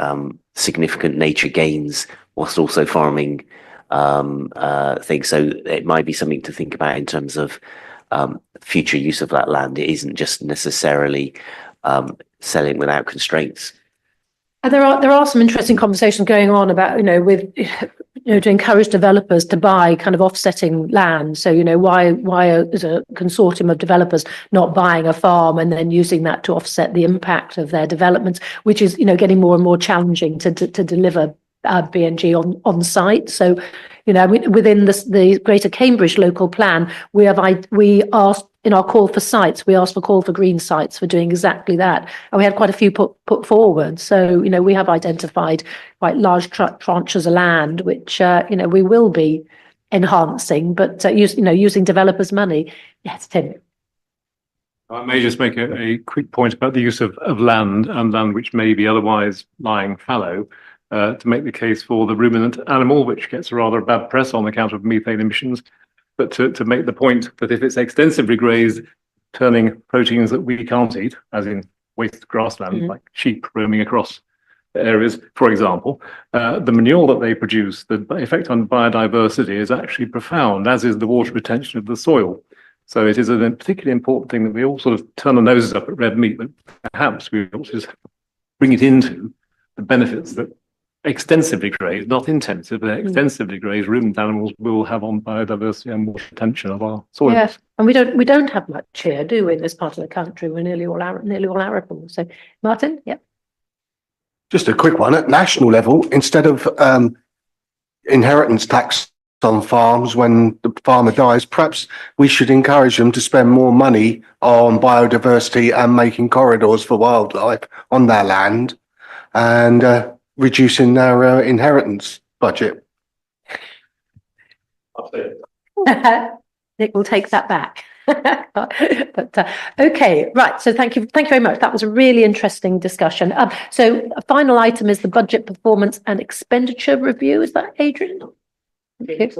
significant nature gains whilst also farming things. So it might be something to think about in terms of future use of that land. It isn't just necessarily selling without constraints. And there are some interesting conversations going on about to encourage developers to buy kind of offsetting land. So why is a consortium of developers not buying a farm and then using that to offset the impact of their developments, which is getting more and more challenging to deliver BNG on site. So within the Greater Cambridge local plan, we asked in our call for sites, we asked for call for green sites for doing exactly that, and we had quite a few put forward. So we have identified quite large tranches of land which we will be enhancing, but using developers' money. Yes, Tim. I may just make a quick point about the use of land and land which may be otherwise lying fallow. To make the case for the ruminant animal, which gets a rather bad press on account of methane emissions, but to make the point that if it's extensively grazed, turning proteins that we can't eat, as in waste grassland, like sheep roaming across areas, for example, the manure that they produce, the effect on biodiversity is actually profound, as is the water retention of the soil. So it is a particularly important thing that we all sort of turn our noses up at red meat, but perhaps we ought to just bring it into the benefits that extensively grazed, not intensive, but extensively grazed ruminant animals will have on biodiversity and water retention of our soil. Yes, and we don't have much here, do we, in this part of the country? We're nearly all arable. So, Martin, yep. Just a quick one. At national level, instead of inheritance tax on farms when the farmer dies, perhaps we should encourage them to spend more money on biodiversity and making corridors for wildlife on their land, and reducing their inheritance budget. Nick will take that back. But okay, right. So thank you very much. That was a really interesting discussion. So a final item is the budget performance and expenditure review. Is that Adrian? Okay.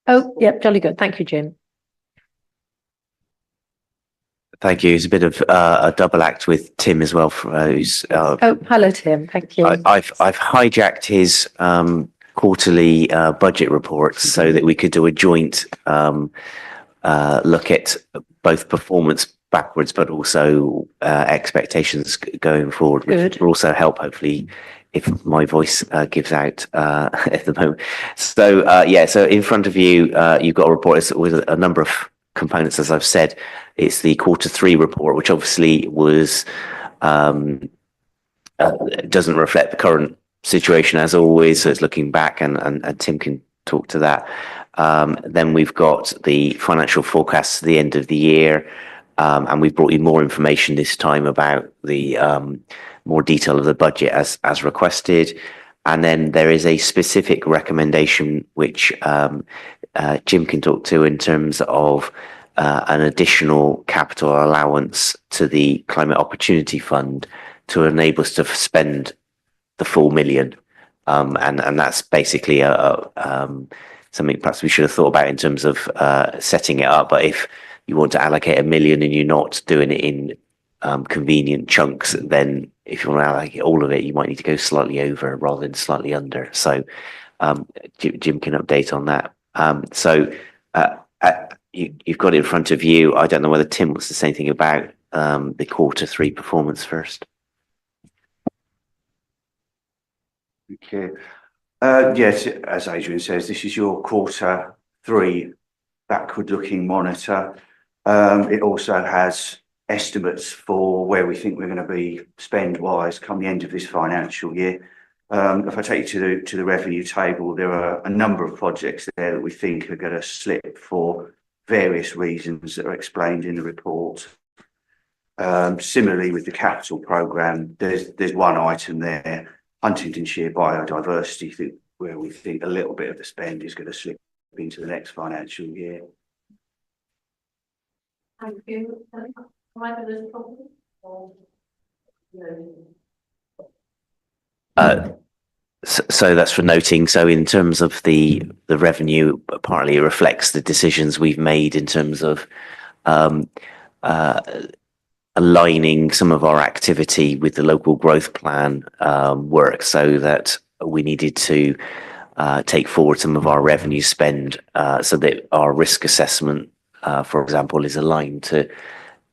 Oh, yep, jolly good. Thank you, Jim. Thank you. It's a bit of a double act with Tim as well. Who's oh, hello, Tim. Thank you. I've hijacked his quarterly budget reports so that we could do a joint look at both performance backwards, but also expectations going forward, which will also help, hopefully, if my voice gives out at the moment. So so in front of you, you've got a report with a number of components, as I've said. It's the Q3 report, which obviously was doesn't reflect the current situation as always. So it's looking back, and Tim can talk to that. Then we've got the financial forecasts at the end of the year, and we've brought you more information this time about the more detail of the budget as requested. And then there is a specific recommendation which Jim can talk to in terms of an additional capital allowance to the Climate Opportunity Fund to enable us to spend the full £1 million. And that's basically something perhaps we should have thought about in terms of setting it up. But if you want to allocate £1 million and you're not doing it in convenient chunks, then if you want to allocate all of it, you might need to go slightly over rather than slightly under. So Jim can update on that. You've got it in front of you. I don't know whether Tim wants to say anything about the Q3 performance first. Okay. Yes, as Adrian says, this is your Q3 backward-looking monitor. It also has estimates for where we think we're going to be spend-wise come the end of this financial year. If I take you to the revenue table, there are a number of projects there that we think are going to slip for various reasons that are explained in the report. Similarly, with the capital programme, there's one item there, Huntingdonshire biodiversity, where we think a little bit of the spend is going to slip into the next financial year. Thank you. So that's for noting. So in terms of the revenue, partly it reflects the decisions we've made in terms of aligning some of our activity with the local growth plan work, so that we needed to take forward some of our revenue spend so that our risk assessment, for example, is aligned to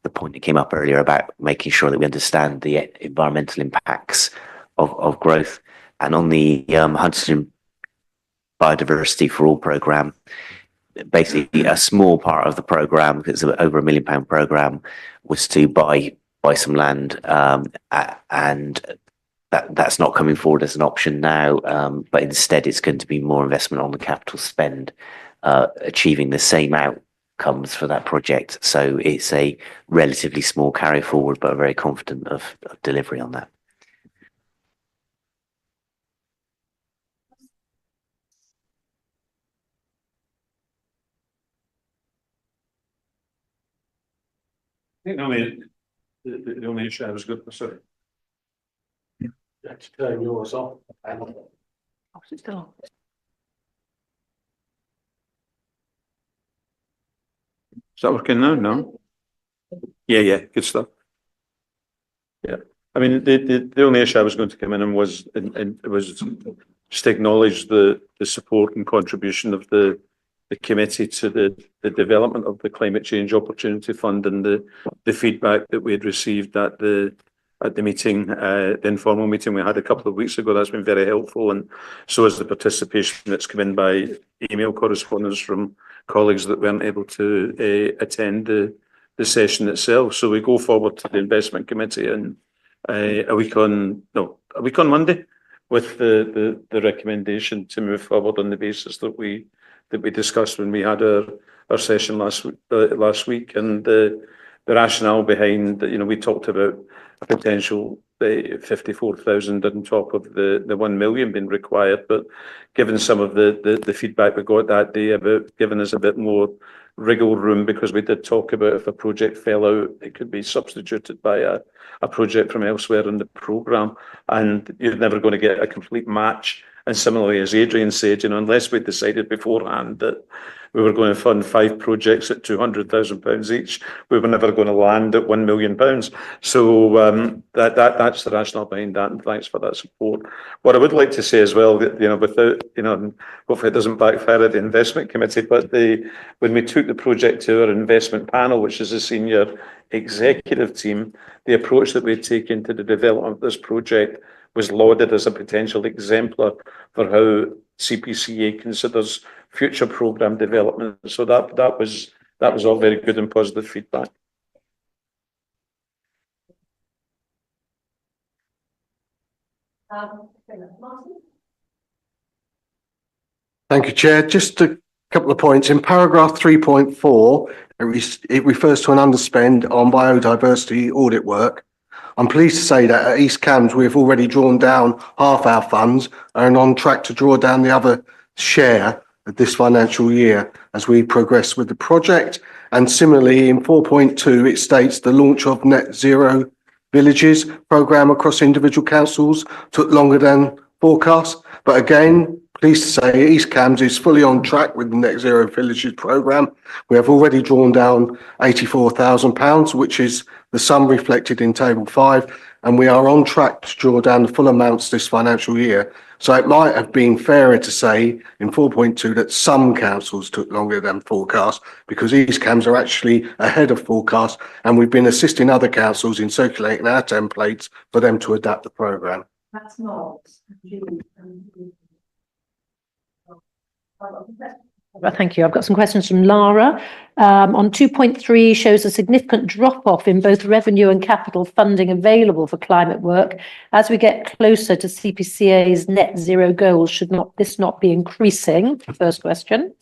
the point that came up earlier about making sure that we understand the environmental impacts of growth. And on the Huntingdon Biodiversity for All programme, basically a small part of the programme, because it's over £1 million programme, was to buy some land, and that's not coming forward as an option now, but instead it's going to be more investment on the capital spend, achieving the same outcomes for that project. So it's a relatively small carry forward, but very confident of delivery on that. I think the only issue I was good for, sorry. Let's turn yours off. Is that working now? No? Yeah, good stuff. Yeah. I mean, the only issue I was going to come in and was just acknowledge the support and contribution of the committee to the development of the Climate Change Opportunity Fund, and the feedback that we had received at the meeting, the informal meeting we had a couple of weeks ago. That's been very helpful, and so is the participation that's come in by email correspondence from colleagues that weren't able to attend the session itself. So we go forward to the investment committee and a week on Monday with the recommendation to move forward on the basis that we discussed when we had our session last week, and the rationale behind that. We talked about a potential 54,000 on top of the 1 million being required, but given some of the feedback we got that day about giving us a bit more wriggle room, because we did talk about if a project fell out, it could be substituted by a project from elsewhere in the programme, and you're never going to get a complete match. And similarly, as Adrian said, unless we decided beforehand that we were going to fund 5 projects at £200,000 each, we were never going to land at £1 million. So that's the rationale behind that, and thanks for that support. What I would like to say as well, that without hopefully it doesn't backfire at the investment committee, but when we took the project to our investment panel, which is a senior executive team, the approach that we'd taken to the development of this project was lauded as a potential exemplar for how CPCA considers future programme development. So that was all very good and positive feedback. Thank you, Chair. Just a couple of points. In paragraph 3.4, it refers to an underspend on biodiversity audit work. I'm pleased to say that at East Cambs, we've already drawn down half our funds and are on track to draw down the other share of this financial year as we progress with the project. And similarly, in 4.2, it states the launch of Net Zero Villages programme across individual councils took longer than forecast. But again, pleased to say East Cambs is fully on track with the Net Zero Villages programme. We have already drawn down £84,000, which is the sum reflected in Table 5, and we are on track to draw down the full amounts this financial year. So it might have been fairer to say in 4.2 that some councils took longer than forecast, because East Cambs are actually ahead of forecast, and we've been assisting other councils in circulating our templates for them to adapt the programme. That's not. Thank you. I've got some questions from Lara. On 2.3 shows a significant drop off in both revenue and capital funding available for climate work. As we get closer to CPCA's net zero goals, should this not be increasing? First question.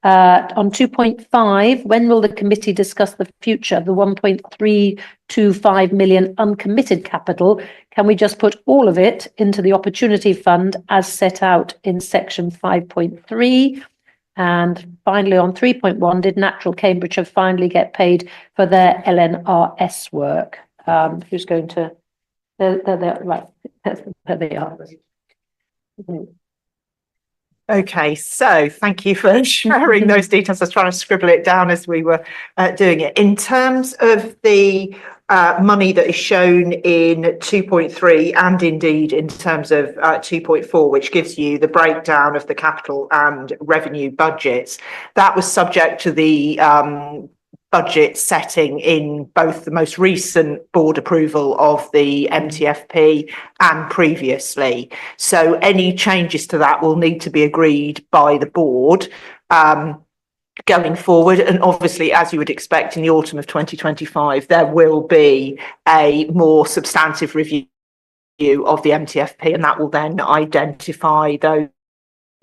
On 2.5, when will the committee discuss the future of the 1.325 million uncommitted capital? Can we just put all of it into the Opportunity Fund as set out in section 5.3? And finally, on 3.1, did Natural Cambridgeshire finally get paid for their LNRS work? Who's going to? Right, there they are. Okay, so thank you for sharing those details. I was trying to scribble it down as we were doing it. In terms of the money that is shown in 2.3 and indeed in terms of 2.4, which gives you the breakdown of the capital and revenue budgets, that was subject to the budget setting in both the most recent board approval of the MTFP and previously. So any changes to that will need to be agreed by the board going forward. And obviously, as you would expect in the autumn of 2025, there will be a more substantive review of the MTFP, and that will then identify those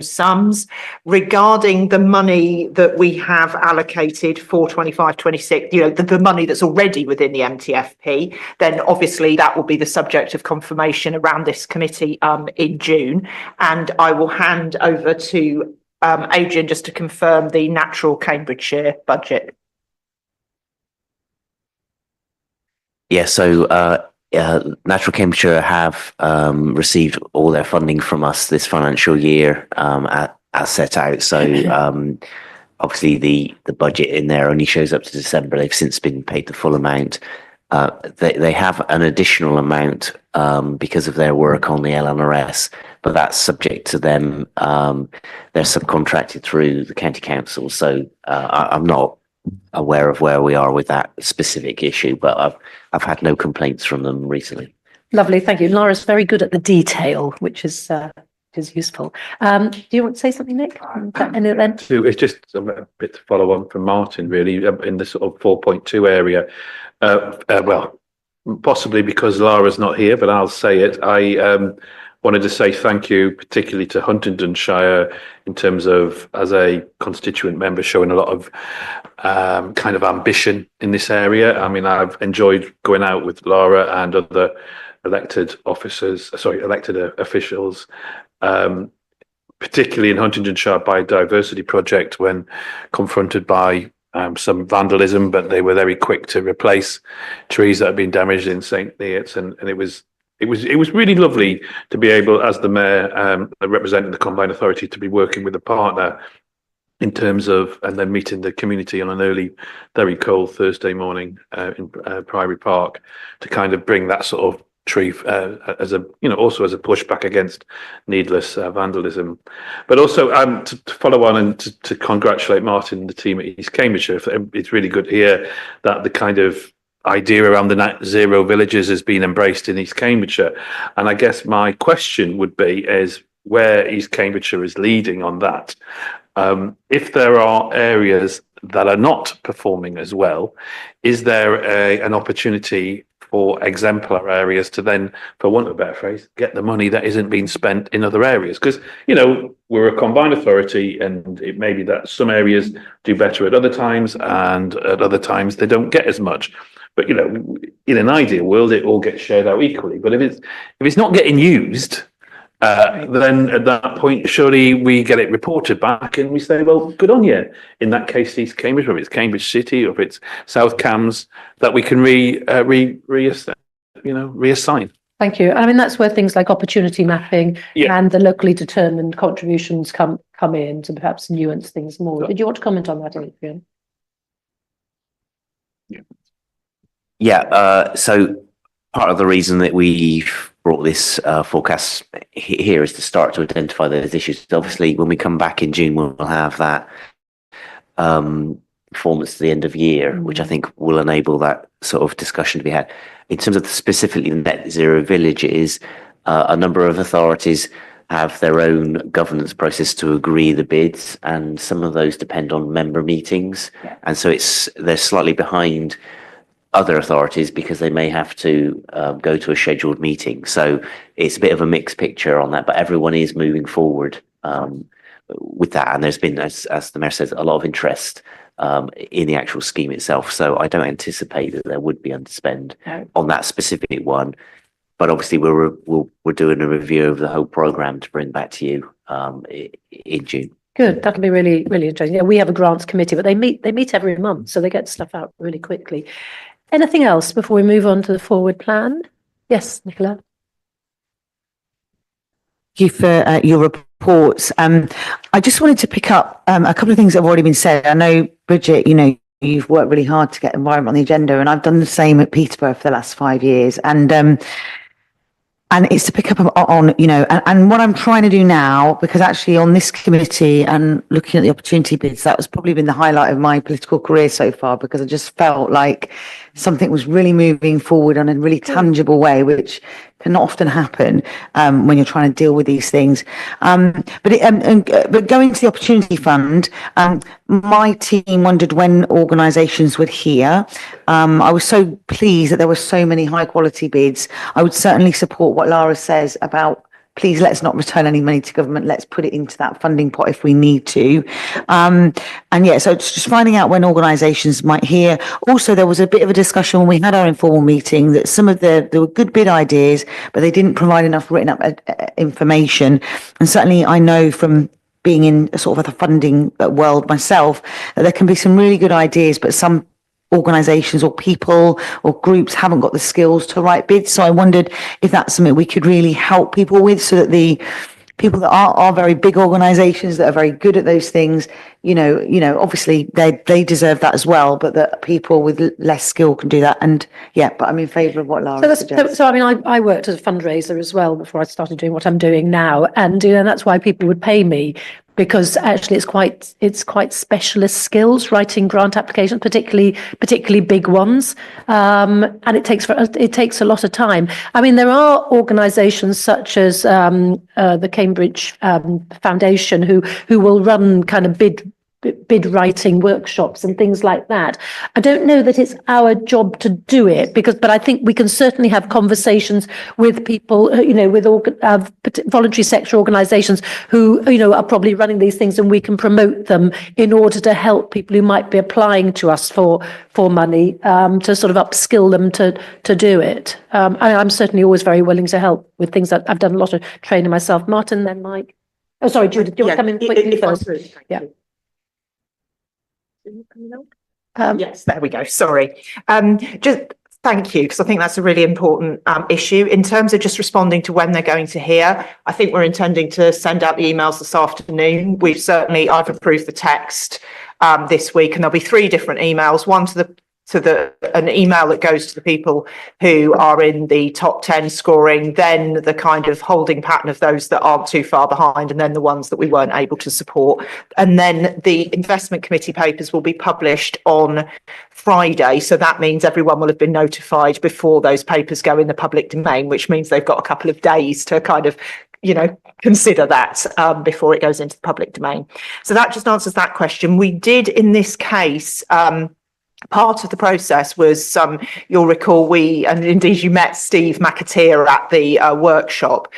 sums. Regarding the money that we have allocated for 25-26, the money that's already within the MTFP, then obviously that will be the subject of confirmation around this committee in June. And I will hand over to Adrian just to confirm the Natural Cambridgeshire budget. Yeah, so Natural Cambridgeshire have received all their funding from us this financial year as set out. So obviously the budget in there only shows up to December. They've since been paid the full amount. They have an additional amount because of their work on the LNRS, but that's subject to them. They're subcontracted through the county council. So I'm not aware of where we are with that specific issue, but I've had no complaints from them recently. Lovely, thank you. Laura's very good at the detail, which is useful. Do you want to say something, Nick? It's just a bit to follow on from Martin, really, in the sort of 4.2 area. Well, possibly because Laura's not here, but I'll say it. I wanted to say thank you, particularly to Huntingdonshire, in terms of, as a constituent member, showing a lot of kind of ambition in this area. I mean, I've enjoyed going out with Laura and other elected officials, particularly in Huntingdonshire Biodiversity Project, when confronted by some vandalism, but they were very quick to replace trees that had been damaged in St. Neots, and it was really lovely to be able, as the mayor representing the Combined Authority, to be working with a partner in terms of, and then meeting the community on an early, very cold Thursday morning in Priory Park, to kind of bring that sort of tree as a, also as a pushback against needless vandalism. But also to follow on and to congratulate Martin and the team at East Cambridgeshire. It's really good to hear that the kind of idea around the net zero villages has been embraced in East Cambridgeshire. And I guess my question would be is where East Cambridgeshire is leading on that. If there are areas that are not performing as well, is there an opportunity for exemplar areas to then, for want of a better phrase, get the money that isn't being spent in other areas? Because, we're a combined authority, and it may be that some areas do better at other times, and at other times they don't get as much. But, in an ideal world, it all gets shared out equally. But if it's not getting used, then at that point, surely we get it reported back and we say, well, good on you. In that case, East Cambridge, or if it's Cambridge City, or if it's South Cambs, that we can reassign. Thank you. I mean, that's where things like opportunity mapping and the locally determined contributions come in to perhaps nuance things more. Did you want to comment on that, Adrian? Yeah. So part of the reason that we've brought this forecast here is to start to identify those issues. Obviously, when we come back in June, we'll have that performance to the end of year, which I think will enable that sort of discussion to be had. In terms of specifically the net zero villages, a number of authorities have their own governance process to agree the bids, and some of those depend on member meetings. And so they're slightly behind other authorities because they may have to go to a scheduled meeting. So it's a bit of a mixed picture on that, but everyone is moving forward with that. And there's been, as the Mayor says, a lot of interest in the actual scheme itself. So I don't anticipate that there would be underspend on that specific one. But obviously we're doing a review of the whole programme to bring back to you in June. Good. That'll be really, really interesting. Yeah, we have a grants committee, but they meet every month, so they get stuff out really quickly. Anything else before we move on to the forward plan? Yes, Nicola. Thank you for your reports. I just wanted to pick up a couple of things that have already been said. I know, Bridget, you've worked really hard to get environment on the agenda, and I've done the same at Peterborough for the last 5 years. And it's to pick up on, and what I'm trying to do now, because actually on this committee and looking at the opportunity bids, that was probably been the highlight of my political career so far, because I just felt like something was really moving forward in a really tangible way, which can often happen when you're trying to deal with these things. But going to the Opportunity Fund, my team wondered when organisations would hear. I was so pleased that there were so many high quality bids. I would certainly support what Lara says about, please let's not return any money to government. Let's put it into that funding pot if we need to. So it's just finding out when organisations might hear. Also, there was a bit of a discussion when we had our informal meeting that there were good bid ideas, but they didn't provide enough written up information. And certainly I know from being in a sort of the funding world myself, that there can be some really good ideas, but some organisations or people or groups haven't got the skills to write bids. So I wondered if that's something we could really help people with, so that the people that are very big organisations that are very good at those things, obviously they deserve that as well, but that people with less skill can do that. And but I'm in favour of what Lara suggests. So I mean, I worked as a fundraiser as well before I started doing what I'm doing now, and that's why people would pay me, because actually it's quite specialist skills, writing grant applications, particularly big ones, and it takes a lot of time. I mean, there are organisations such as the Cambridge Foundation who will run kind of bid writing workshops and things like that. I don't know that it's our job to do it, but I think we can certainly have conversations with people, with voluntary sector organisations who, are probably running these things, and we can promote them in order to help people who might be applying to us for money, to sort of upskill them to do it. I'm certainly always very willing to help with things that I've done a lot of training myself. Martin, then Mike. Oh, sorry, Judith, do you want to come in quickly first? Yes, there we go. Sorry. Just thank you, because I think that's a really important issue in terms of just responding to when they're going to hear. I think we're intending to send out the emails this afternoon. I've approved the text this week, and there'll be 3 different emails. One an email that goes to the people who are in the top 10 scoring, then the kind of holding pattern of those that aren't too far behind, and then the ones that we weren't able to support. And then the investment committee papers will be published on Friday. So that means everyone will have been notified before those papers go in the public domain, which means they've got a couple of days to kind of consider that before it goes into the public domain. So that just answers that question. We did, in this case, part of the process was, you'll recall, and indeed you met Steve McAteer at the workshop.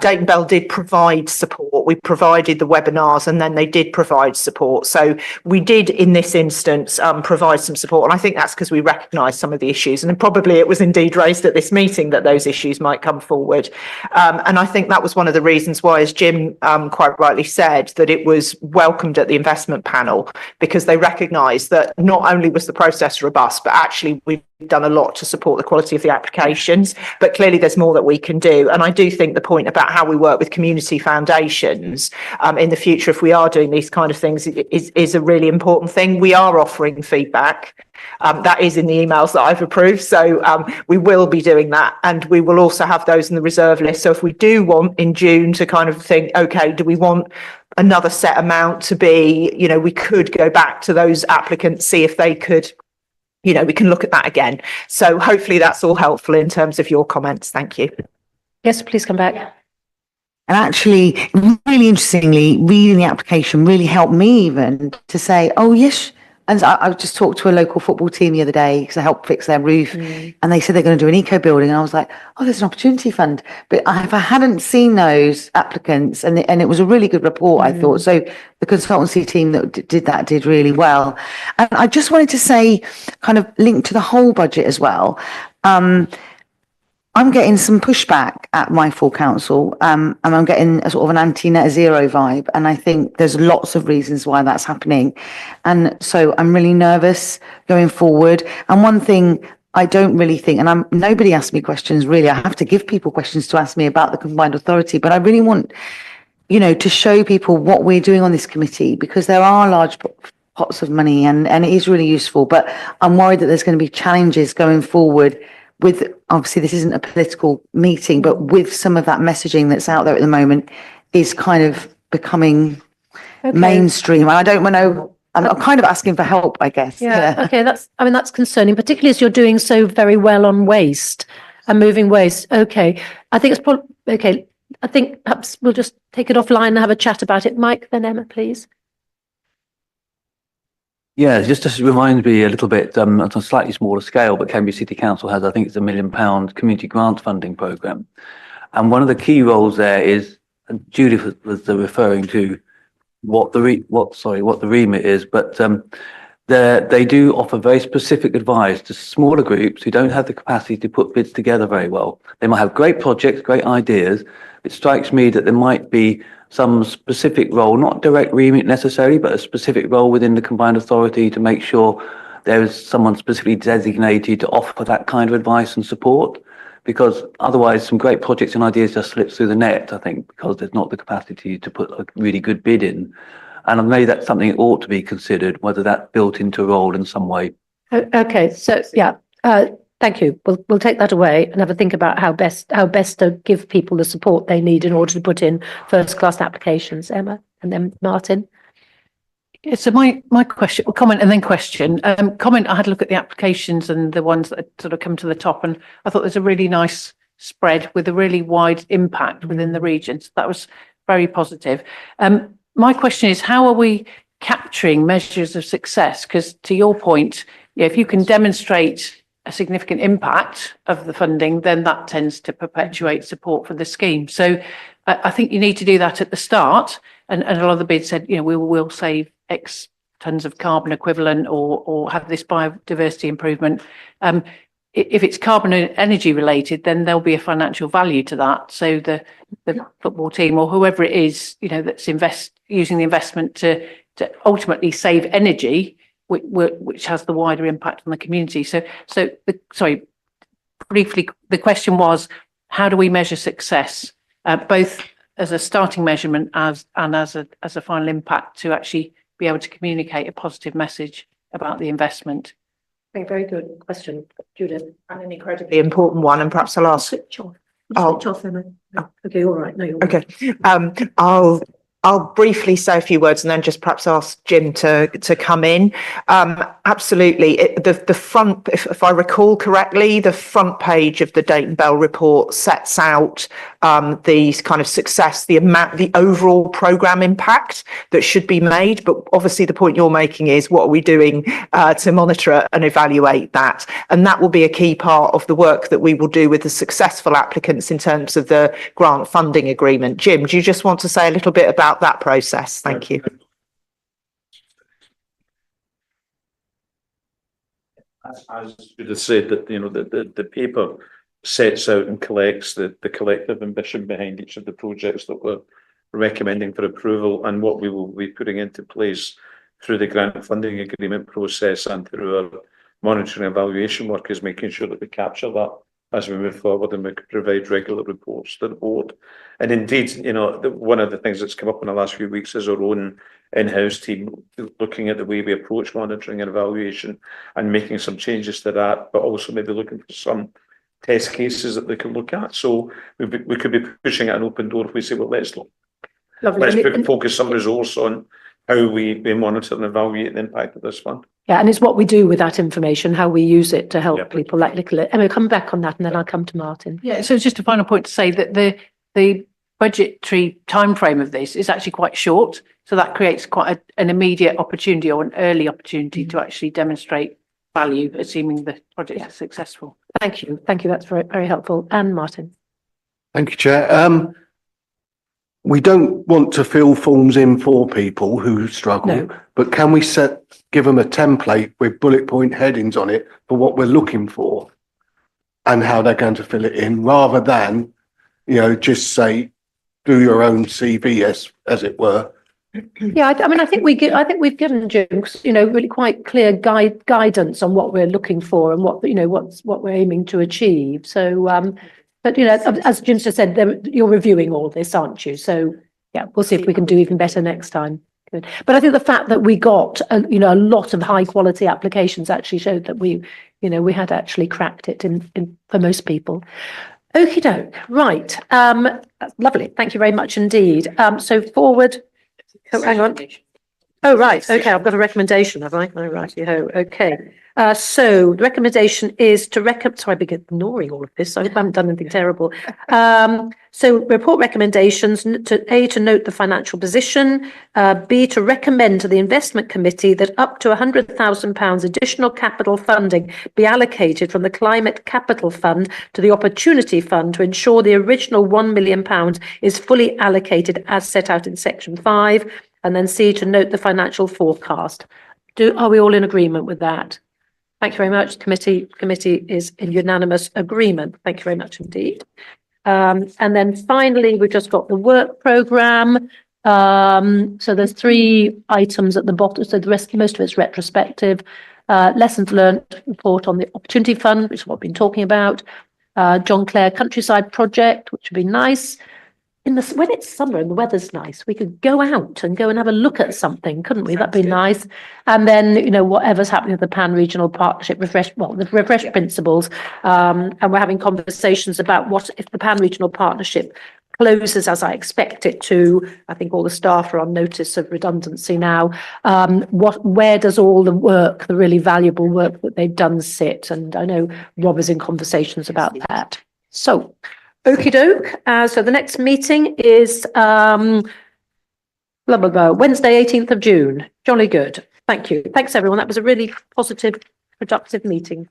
Dayton Bell did provide support. We provided the webinars, and then they did provide support. So we did, in this instance, provide some support. And I think that's because we recognised some of the issues. And probably it was indeed raised at this meeting that those issues might come forward. And I think that was one of the reasons why, as Jim quite rightly said, that it was welcomed at the investment panel, because they recognised that not only was the process robust, but actually we've done a lot to support the quality of the applications, but clearly there's more that we can do. And I do think the point about how we work with community foundations in the future, if we are doing these kind of things, is a really important thing. We are offering feedback. That is in the emails that I've approved. So we will be doing that, and we will also have those in the reserve list. So if we do want in June to kind of think, okay, do we want another set amount to be, we could go back to those applicants, see if they could, we can look at that again. So hopefully that's all helpful in terms of your comments. Thank you. Yes, please come back. And actually, really interestingly, reading the application really helped me even to say, oh, yes. And I just talked to a local football team the other day because I helped fix their roof, and they said they're going to do an eco building. And I was like, oh, there's an opportunity fund. But if I hadn't seen those applicants, and it was a really good report, I thought. So the consultancy team that did that did really well. And I just wanted to say, kind of linked to the whole budget as well. I'm getting some pushback at my full council, and I'm getting a sort of an anti-net zero vibe. And I think there's lots of reasons why that's happening. And so I'm really nervous going forward. And one thing I don't really think, and nobody asked me questions really. I have to give people questions to ask me about the combined authority, but I really want, to show people what we're doing on this committee, because there are large pots of money and it is really useful. But I'm worried that there's going to be challenges going forward with, obviously this isn't a political meeting, but with some of that messaging that's out there at the moment is kind of becoming mainstream. And I don't know, I'm kind of asking for help, I guess. Yeah. Okay. That's concerning, particularly as you're doing so very well on waste and moving waste. Okay. I think it's probably, okay. I think perhaps we'll just take it offline and have a chat about it. Mike, then Emma, please. Yeah, just to remind me a little bit, on a slightly smaller scale, but Cambridge City Council has, I think it's £1 million community grant funding programme. And one of the key roles there is, and Judith was referring to what the remit is, but they do offer very specific advice to smaller groups who don't have the capacity to put bids together very well. They might have great projects, great ideas. It strikes me that there might be some specific role, not direct remit necessarily, but a specific role within the combined authority to make sure there is someone specifically designated to offer that kind of advice and support, because otherwise some great projects and ideas just slip through the net, I think, because there's not the capacity to put a really good bid in. And maybe that's something that ought to be considered, whether that's built into a role in some way. Okay, so yeah, thank you. We'll take that away and have a think about how best to give people the support they need in order to put in first-class applications. Emma, and then Martin. Yeah, so my question, comment and then question. Comment, I had a look at the applications and the ones that had sort of come to the top, and I thought there's a really nice spread with a really wide impact within the region. So that was very positive. My question is, how are we capturing measures of success? Because to your point, if you can demonstrate a significant impact of the funding, then that tends to perpetuate support for the scheme. So I think you need to do that at the start. And a lot of the bids said, we will save X tons of carbon equivalent or have this biodiversity improvement. If it's carbon and energy related, then there'll be a financial value to that. So the football team or whoever it is, that's using the investment to ultimately save energy, which has the wider impact on the community. Briefly, the question was, how do we measure success, both as a starting measurement and as a final impact to actually be able to communicate a positive message about the investment? Okay, very good question, Judith. And an incredibly important one, and perhaps I'll ask. Switch off, Emma. Oh, okay, all right. No, you're okay. I'll briefly say a few words and then just perhaps ask Jim to come in. Absolutely. The front, if I recall correctly, the front page of the Dayton Bell report sets out the kind of success, the overall programme impact that should be made. But obviously the point you're making is, what are we doing to monitor and evaluate that? And that will be a key part of the work that we will do with the successful applicants in terms of the grant funding agreement. Jim, do you just want to say a little bit about that process? Thank you. As you have said, that the paper sets out and collects the collective ambition behind each of the projects that we're recommending for approval, and what we will be putting into place through the grant funding agreement process and through our monitoring and evaluation work, is making sure that we capture that as we move forward and we can provide regular reports to the board. And indeed, one of the things that's come up in the last few weeks is our own in-house team looking at the way we approach monitoring and evaluation and making some changes to that, but also maybe looking for some test cases that they can look at. So we could be pushing at an open door if we say, well, let's focus some resource on how we monitor and evaluate the impact of this fund. Yeah, and it's what we do with that information, how we use it to help people. Emma, come back on that, and then I'll come to Martin. Yeah, so just a final point to say that the budgetary timeframe of this is actually quite short. So that creates quite an immediate opportunity or an early opportunity to actually demonstrate value, assuming the project is successful. Thank you. Thank you. That's very, very helpful. And Martin. Thank you, Chair. We don't want to fill forms in for people who struggle, No. but can we give them a template with bullet point headings on it for what we're looking for and how they're going to fill it in, rather than, just say, do your own CV as it were. Yeah, I mean, I think we've given Jim, really quite clear guidance on what we're looking for and what we're aiming to achieve. So, but as Jim just said, you're reviewing all this, aren't you? So, yeah, we'll see if we can do even better next time. Good. But I think the fact that we got a lot of high quality applications actually showed that we had actually cracked it in for most people. Okie doke. Right. That's lovely. Thank you very much indeed. So forward. Oh, hang on. Oh, right. Okay. I've got a recommendation, have I? Oh, righty-ho. Okay. So the recommendation is to sorry, I've been ignoring all of this. So I haven't done anything terrible. So report recommendations to note the financial position, B, to recommend to the investment committee that up to £100,000 additional capital funding be allocated from the Climate Capital Fund to the Opportunity Fund to ensure the original £1 million is fully allocated as set out in section 5. And then C, to note the financial forecast. Are we all in agreement with that? Thank you very much. Committee is in unanimous agreement. Thank you very much indeed. And then finally, we've just got the work programme. So there's 3 items at the bottom. So the rest, most of it's retrospective. Lessons learned report on the Opportunity Fund, which is what we've been talking about. John Clare Countryside Project, which would be nice. When it's summer and the weather's nice, we could go out and have a look at something, couldn't we? That'd be nice. And then, whatever's happening with the Pan-Regional Partnership, the refresh principles. And we're having conversations about what if the Pan-Regional Partnership closes as I expect it to. I think all the staff are on notice of redundancy now. Where does all the work, the really valuable work that they've done sit? And I know Rob is in conversations about that. So, okie doke. So the next meeting is Wednesday, 18th of June. Jolly good. Thank you. Thanks, everyone. That was a really positive, productive meeting.